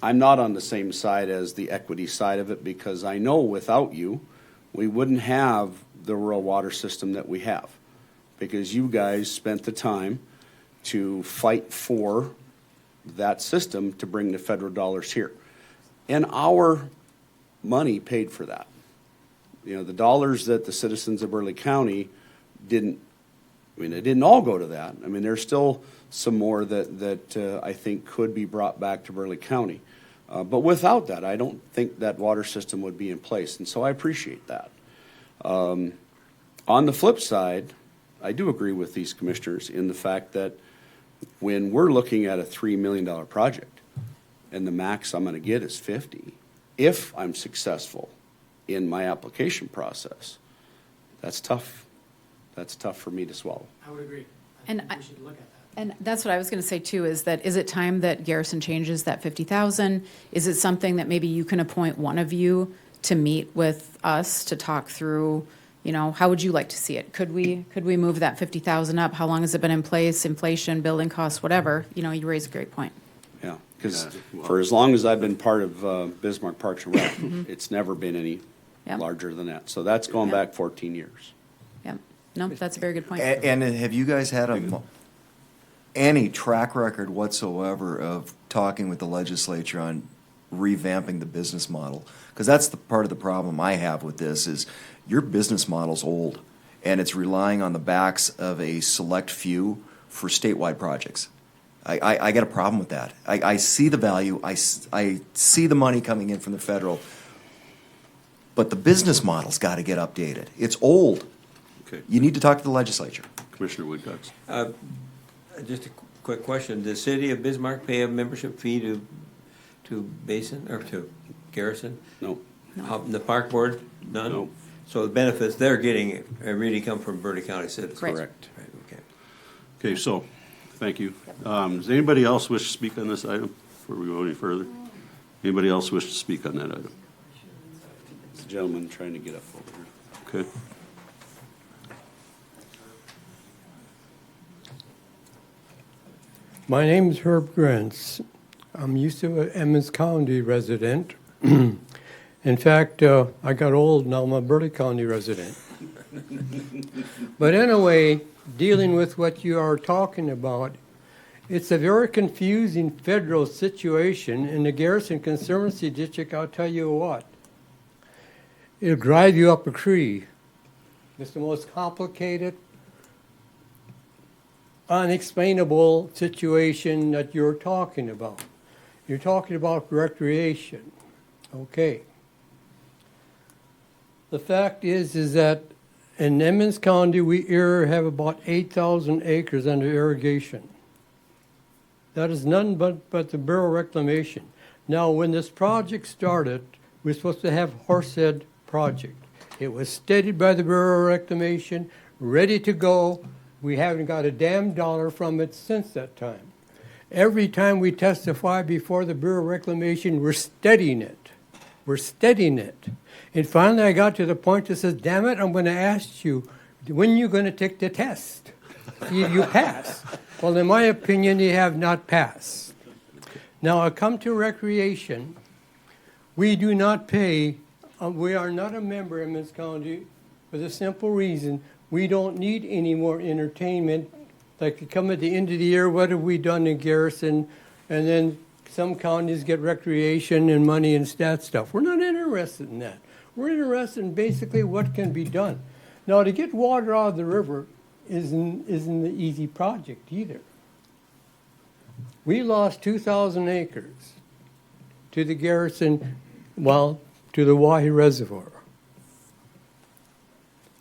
I'm not on the same side as the equity side of it because I know without you, we wouldn't have the rural water system that we have. Because you guys spent the time to fight for that system to bring the federal dollars here. And our money paid for that. You know, the dollars that the citizens of Burleigh County didn't, I mean, they didn't all go to that. I mean, there's still some more that I think could be brought back to Burleigh County. But without that, I don't think that water system would be in place, and so I appreciate that. On the flip side, I do agree with these commissioners in the fact that when we're looking at a $3 million project, and the max I'm gonna get is 50, if I'm successful in my application process, that's tough. That's tough for me to swallow. I would agree. And think we should look at that. And that's what I was going to say too, is it time that Garrison changes that 50,000? Is it something that maybe you can appoint one of you to meet with us to talk through, you know, how would you like to see it? Could we move that 50,000 up? How long has it been in place? Inflation, building costs, whatever. You know, you raise a great point. Yeah, because for as long as I've been part of Bismarck Parks and Rec, it's never been any Yep. larger than that. So that's going Yep. back 14 years. Yeah, no, that's a very good point. And have you guys had any track record whatsoever of talking with the legislature on revamping the business model? Because that's the part of the problem I have with this is your business model's old, and it's relying on the backs of a select few for statewide projects. I got a problem with that. I see the value. I see the money coming in from the federal, but the business model's got to get updated. It's old. Okay. You need to talk to the legislature. Commissioner Woodcox. Just a quick question. Does the city of Bismarck pay a membership fee to Basin, or to Garrison? No. The park board, none? No. So the benefits they're getting really come from Burleigh County citizens? Right. Correct. Right, okay. Okay, so, thank you. Does anybody else wish to speak on this item before we go any further? Anybody else wish to speak on that item? There's a gentleman trying to get up over here. Okay. My name is Herb Grants. I'm used to an Emmons County resident. In fact, I got old, now I'm a Burleigh County resident. But anyway, dealing with what you are talking about, it's a very confusing federal situation in the Garrison Conservancy District, I'll tell you what. It'll drive you up a tree. It's the most complicated, unexplainable situation that you're talking about. You're talking about recreation. Okay. The fact is that in Emmons County, we here have about 8,000 acres under irrigation. That is none but the Bureau of Reclamation. Now, when this project started, we were supposed to have Horsehead project. It was studied by the Bureau of Reclamation, ready to go. We haven't got a damn dollar from it since that time. Every time we testify before the Bureau of Reclamation, we're studying it. We're studying it. And finally I got to the point that says, damn it, I'm going to ask you, when are you going to take the test? You pass. Well, in my opinion, you have not passed. Now, I come to recreation. We do not pay, we are not a member of Emmons County for the simple reason we don't need any more entertainment. Like, you come at the end of the year, what have we done in Garrison? And then some counties get recreation and money and that stuff. We're not interested in that. We're interested in basically what can be done. Now, to get water out of the river isn't an easy project either. We lost 2,000 acres to the Garrison, well, to the Wahi Reservoir.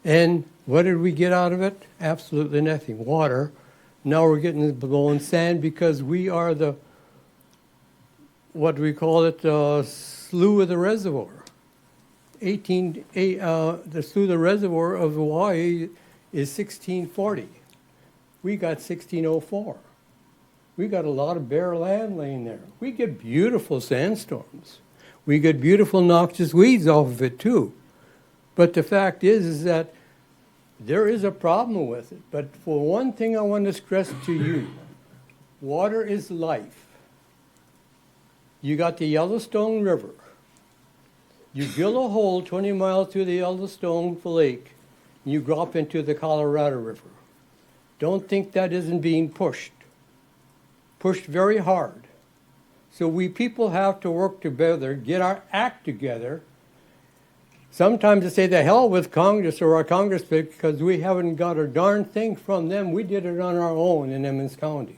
And what did we get out of it? Absolutely nothing. Water. Now we're getting blowing sand because we are the, what do we call it, slough of the reservoir. The slough of the reservoir of Hawaii is 1640. We got 1604. We got a lot of bare land laying there. We get beautiful sandstorms. We get beautiful noxious weeds off of it too. But the fact is that there is a problem with it. But for one thing I want to stress to you, water is life. You got the Yellowstone River. You drill a hole 20 miles through the Yellowstone Lake, and you drop into the Colorado River. Don't think that isn't being pushed very hard. So we people have to work together, get our act together. Sometimes I say the hell with Congress or our Congress because we haven't got a darn thing from them. We did it on our own in Emmons County.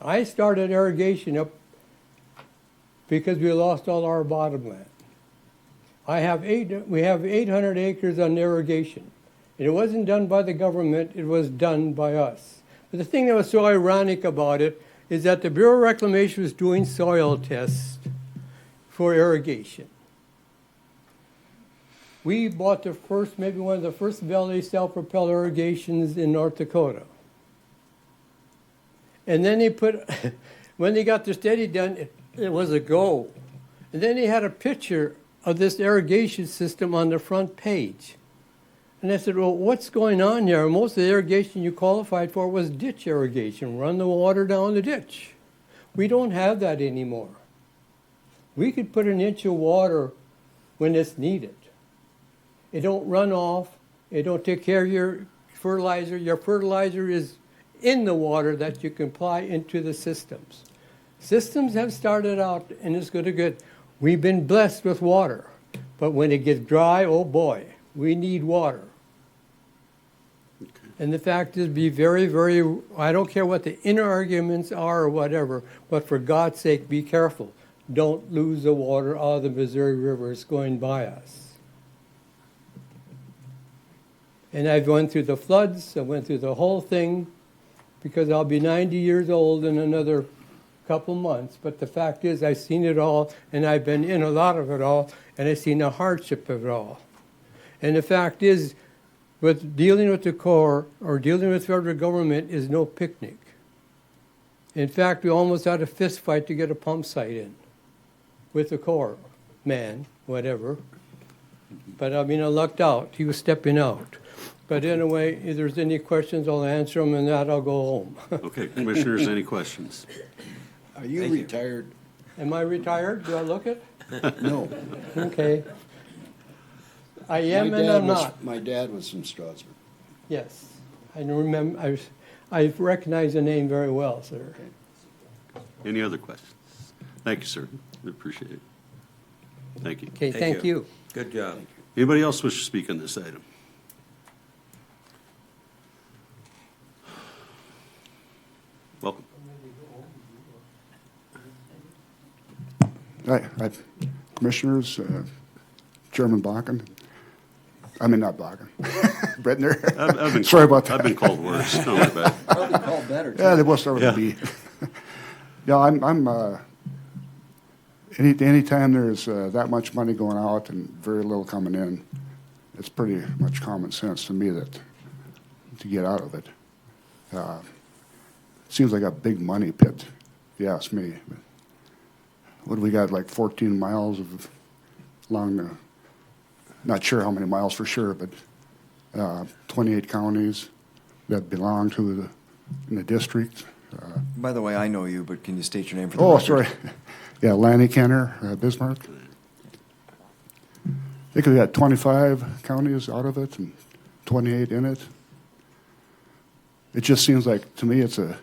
I started irrigation up because we lost all our bottomland. We have 800 acres on irrigation. And it wasn't done by the government, it was done by us. But the thing that was so ironic about it is that the Bureau of Reclamation was doing soil tests for irrigation. We bought the first, maybe one of the first Valley self-propelled irrigations in North Dakota. And then they put, when they got the study done, it was a go. And then they had a picture of this irrigation system on the front page. And I said, well, what's going on here? Most of the irrigation you qualified for was ditch irrigation, run the water down the ditch. We don't have that anymore. We could put an inch of water when it's needed. It don't run off. It don't take care of your fertilizer. Your fertilizer is in the water that you can apply into the systems. Systems have started out, and it's going to get, we've been blessed with water. But when it gets dry, oh boy, we need water. Okay. And the fact is, be very, very, I don't care what the inner arguments are or whatever, but for God's sake, be careful. Don't lose the water out of the Missouri River. It's going by us. And I've gone through the floods. I went through the whole thing because I'll be 90 years old in another couple months. But the fact is, I've seen it all, and I've been in a lot of it all, and I've seen the hardship of it all. And the fact is, with dealing with the Corps or dealing with federal government is no picnic. In fact, we almost had a fist fight to get a pump site in with the Corps man, whatever. But I mean, I lucked out. He was stepping out. But anyway, if there's any questions, I'll answer them, and that I'll go home. Okay, commissioners, any questions? Are you retired? Am I retired? Do I look it? No. Okay. I am and I'm not. My dad was from Strasburg. Yes. I remember. I recognize the name very well, sir. Okay. Any other questions? Thank you, sir. We appreciate it. Thank you. Okay, thank you. Good job. Anybody else wish to speak on this item? Welcome. Hi, Commissioners, Chairman Bakken. I mean, not Bakken, Brittner. I've been Sorry called, about that. I've been called worse. Don't worry about it. Probably called better. Yeah, they will start with a B. Yeah, I'm anytime there's that much money going out and very little coming in, it's pretty much common sense to me that to get out of it. Seems like a big money pit, if you ask me. What do we got, like 14 miles of along the, not sure how many miles for sure, but 28 counties that belong to in the district. By the way, I know you, but can you state your name for the Oh, record? sorry. Yeah, Lanny Kenner, Bismarck. I think we got 25 counties out of it and 28 in it. It just seems like, to me, it's a,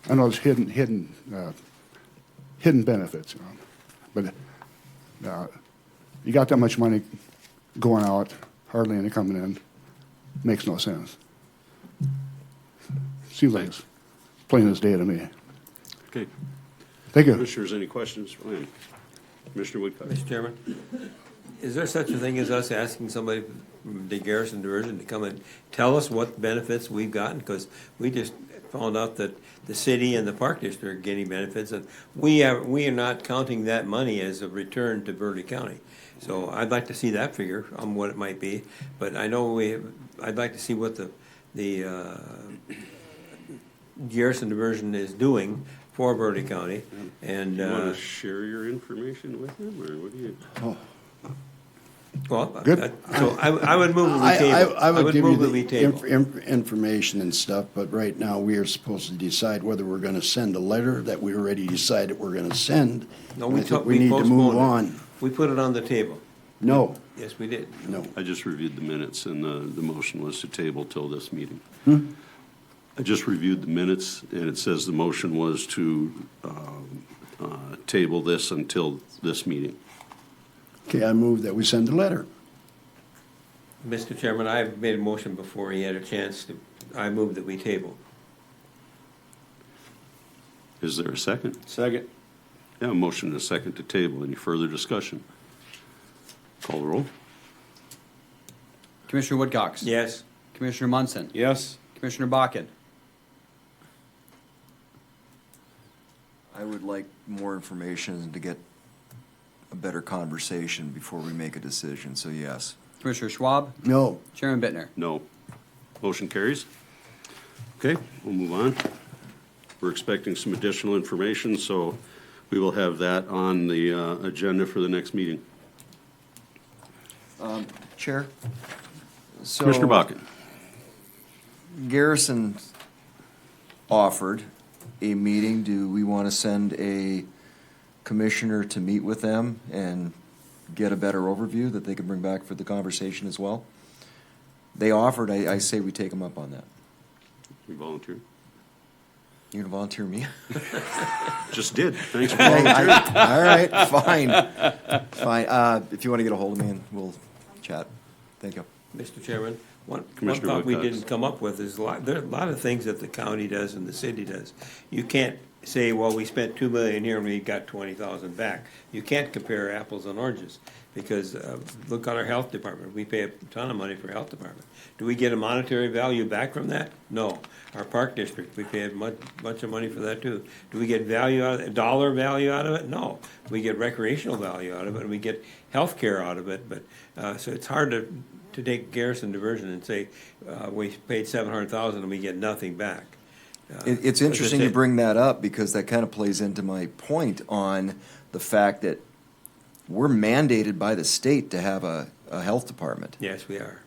I know it's hidden benefits, but You got that much money going out, hardly any coming in, makes no sense. Seems like it's plain as day to me. Okay. Thank you. Commissioners, any questions? Ryan? Commissioner Woodcock? Mr. Chairman, is there such a thing as us asking somebody from the Garrison Diversion to come and tell us what benefits we've gotten? Because we just found out that the city and the Park District are getting benefits, and we are not counting that money as a return to Burleigh County. So I'd like to see that figure on what it might be, but I know I'd like to see what the Garrison Diversion is doing for Burleigh County, and. Do you want to share your information with them, or what do you? Well, Good. So I would move that we table. I would give you move that we table. the information and stuff, but right now, we are supposed to decide whether we're gonna send a letter that we already decided we're gonna send. No, I we think we need to postponed move it. on. We put it on the table. No, Yes, we did. no. I just reviewed the minutes, and the motion was to table till this meeting. I just reviewed the minutes, and it says the motion was to table this until this meeting. Okay, I move that we send a letter. Mr. Chairman, I made a motion before he had a chance to, I move that we table. Is there a second? Second. Yeah, a motion and a second to table. Any further discussion? Call the roll. Commissioner Woodcox? Yes. Commissioner Munson? Yes. Commissioner Bakken? I would like more information to get a better conversation before we make a decision, so yes. Commissioner Schwab? No. Chairman Bittner? No. Motion carries. Okay, we'll move on. We're expecting some additional information, so we will have that on the agenda for the next meeting. Chair? So Commissioner Bakken. Garrison offered a meeting. Do we want to send a commissioner to meet with them and get a better overview that they can bring back for the conversation as well? They offered, I say we take them up on that. You volunteer? You gonna volunteer me? Just did. Thanks for Okay, volunteering. all right, fine. Fine. If you want to get a hold of me, and we'll chat. Thank you. Mr. Chairman, one Commissioner thought we Woodcox. didn't come up with is there are a lot of things that the county does and the city does. You can't say, well, we spent $2 million here and we got 20,000 back. You can't compare apples and oranges, because look at our health department. We pay a ton of money for health department. Do we get a monetary value back from that? No. Our park district, we pay a bunch of money for that too. Do we get value out of it, dollar value out of it? No. We get recreational value out of it, and we get health care out of it. But so it's hard to take Garrison Diversion and say we paid $700,000 and we get nothing back. It's interesting you bring that up, because that kind of plays into my point on the fact that we're mandated by the state to have a health department. Yes, we are.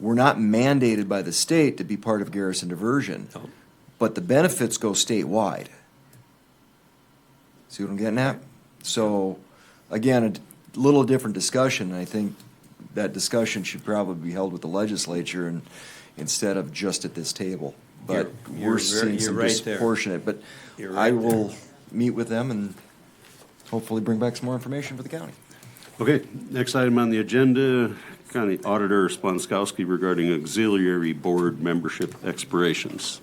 We're not mandated by the state to be part of Garrison Diversion, No. but the benefits go statewide. See what I'm getting at? So, again, a little different discussion. I think that discussion should probably be held with the legislature and instead of just at this table. But we're seeing some right there. disproportionate. But You're right I there. will meet with them and hopefully bring back some more information for the county. Okay, next item on the agenda, County Auditor Sponskowski regarding auxiliary board membership expirations.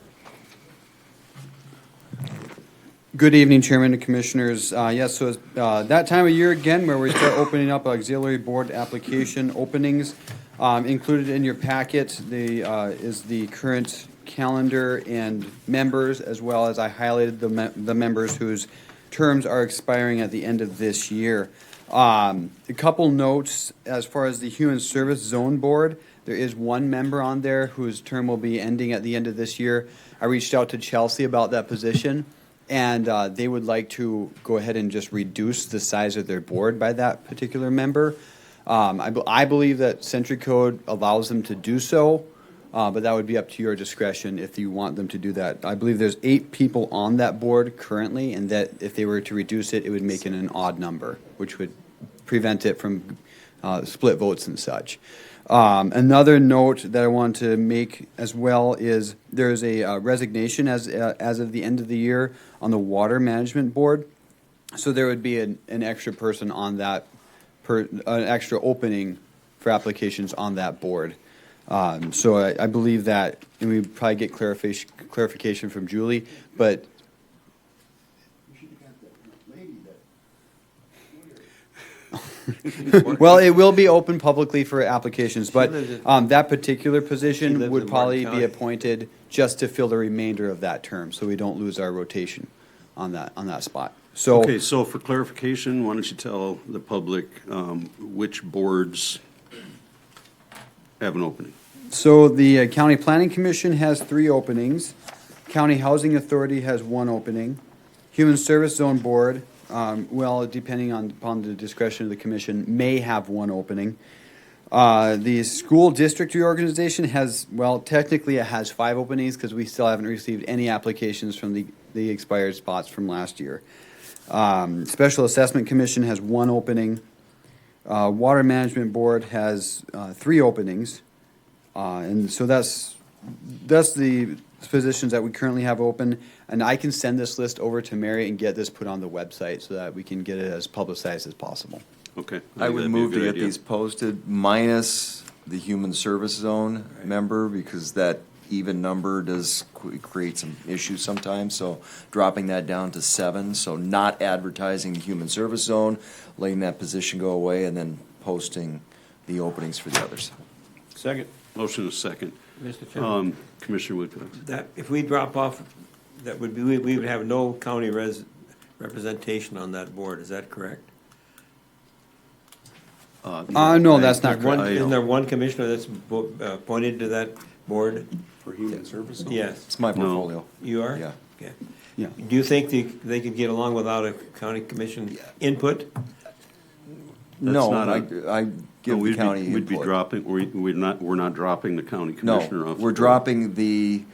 Good evening, Chairman and Commissioners. Yes, so it's that time of year again where we start opening up auxiliary board application openings. Included in your packet is the current calendar and members, as well as I highlighted the members whose terms are expiring at the end of this year. A couple notes as far as the Human Service Zone Board. There is one member on there whose term will be ending at the end of this year. I reached out to Chelsea about that position, and they would like to go ahead and just reduce the size of their board by that particular member. I believe that Century Code allows them to do so, but that would be up to your discretion if you want them to do that. I believe there's 8 people on that board currently, and that if they were to reduce it, it would make it an odd number, which would prevent it from split votes and such. Another note that I want to make as well is there's a resignation as of the end of the year on the Water Management Board. So there would be an extra person on that, an extra opening for applications on that board. So I believe that, and we probably get clarification from Julie, but well, it will be open publicly for applications, but that particular position lives would in probably Martin be County. appointed just to fill the remainder of that term, so we don't lose our rotation on that spot. So, Okay, so for clarification, why don't you tell the public which boards have an opening? so the County Planning Commission has 3 openings. County Housing Authority has 1 opening. Human Service Zone Board, well, depending upon the discretion of the commission, may have 1 opening. The School District Reorganization has, well, technically it has 5 openings because we still haven't received any applications from the expired spots from last year. Special Assessment Commission has 1 opening. Water Management Board has 3 openings. And so that's the positions that we currently have open. And I can send this list over to Mary and get this put on the website so that we can get it as publicized as possible. Okay. I would think that'd be a move to good get idea. these posted minus the human service zone member, because that even number does create some issues sometimes. So dropping that down to 7, so not advertising the human service zone, letting that position go away, and then posting the openings for the others. Second. Motion is second. Mr. Chairman, Commissioner Woodcock. that, if we drop off, that would be, we would have no county representation on that board, is that correct? No, that's not One- correct. Isn't there one commissioner that's appointed to that board? For human services? Yes. It's my portfolio. You are? Yeah. Okay. Yeah. Do you think they could get along without a county commission input? No, not I give the county We'd be input. dropping, we're not dropping the county No, commissioner off. the we're board. dropping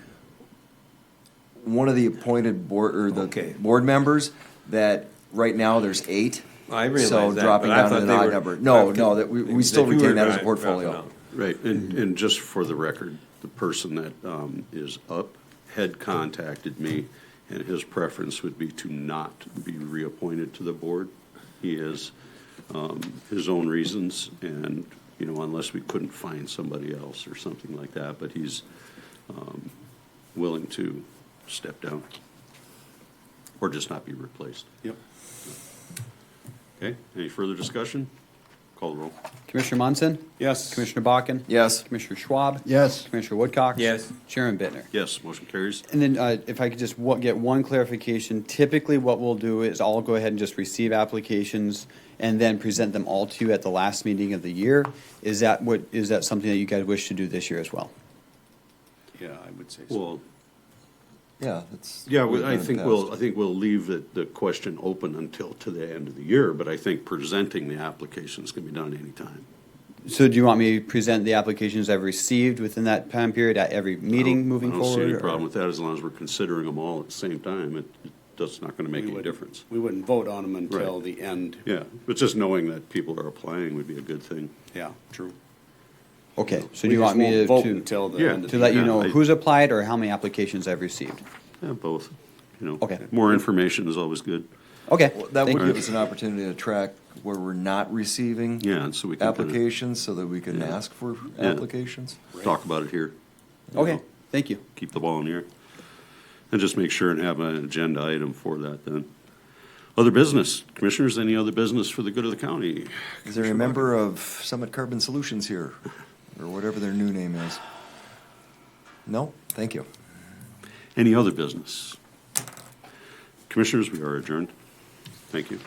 one of the appointed board, or Okay. the board members, that right now there's 8. I realize So that, dropping but I down to thought an they odd were- number. No, that- no, that we still that you retain were that as a dropping portfolio. out. Right, and just for the record, the person that is up had contacted me, and his preference would be to not be reappointed to the board. He has his own reasons, and, unless we couldn't find somebody else or something like that, but he's willing to step down or just not be replaced. Yep. Okay, any further discussion? Call the roll. Commissioner Munson? Yes. Commissioner Bakken? Yes. Commissioner Schwab? Yes. Commissioner Woodcock? Yes. Chairman Bittner? Yes, motion carries. And then if I could just get one clarification, typically what we'll do is I'll go ahead and just receive applications and then present them all to you at the last meeting of the year. Is that something that you guys wish to do this year as well? Yeah, I would say so. Well, Yeah, that's. yeah, what we've I done in think the we'll, past. I think we'll leave the question open until to the end of the year, but I think presenting the applications can be done anytime. So do you want me to present the applications I've received within that time period at every meeting moving forward? I don't see any or- problem with that, as long as we're considering them all at the same time. That's not gonna make We any wouldn't- difference. We wouldn't vote on them until Right. the end. Yeah, but just knowing that people are applying would be a good thing. Yeah, true. Okay, so do We you just want me won't vote to, until the Yeah. end of to the let you year. know I- who's applied or how many applications I've received? Yeah, both, Okay. More information is always good. Okay, Well, that thank would you. give us an opportunity to track where we're not receiving Yeah, and so we can kinda applications, so that we can Yeah. ask for Yeah. applications. talk about it here. Okay, thank you. Keep the ball in the air. And just make sure and have an agenda item for that then. Other business, commissioners, any other business for the good of the county? Is there a member of Summit Carbon Solutions here, or whatever their new name is? No? Thank you. Any other business? Commissioners, we are adjourned. Thank you.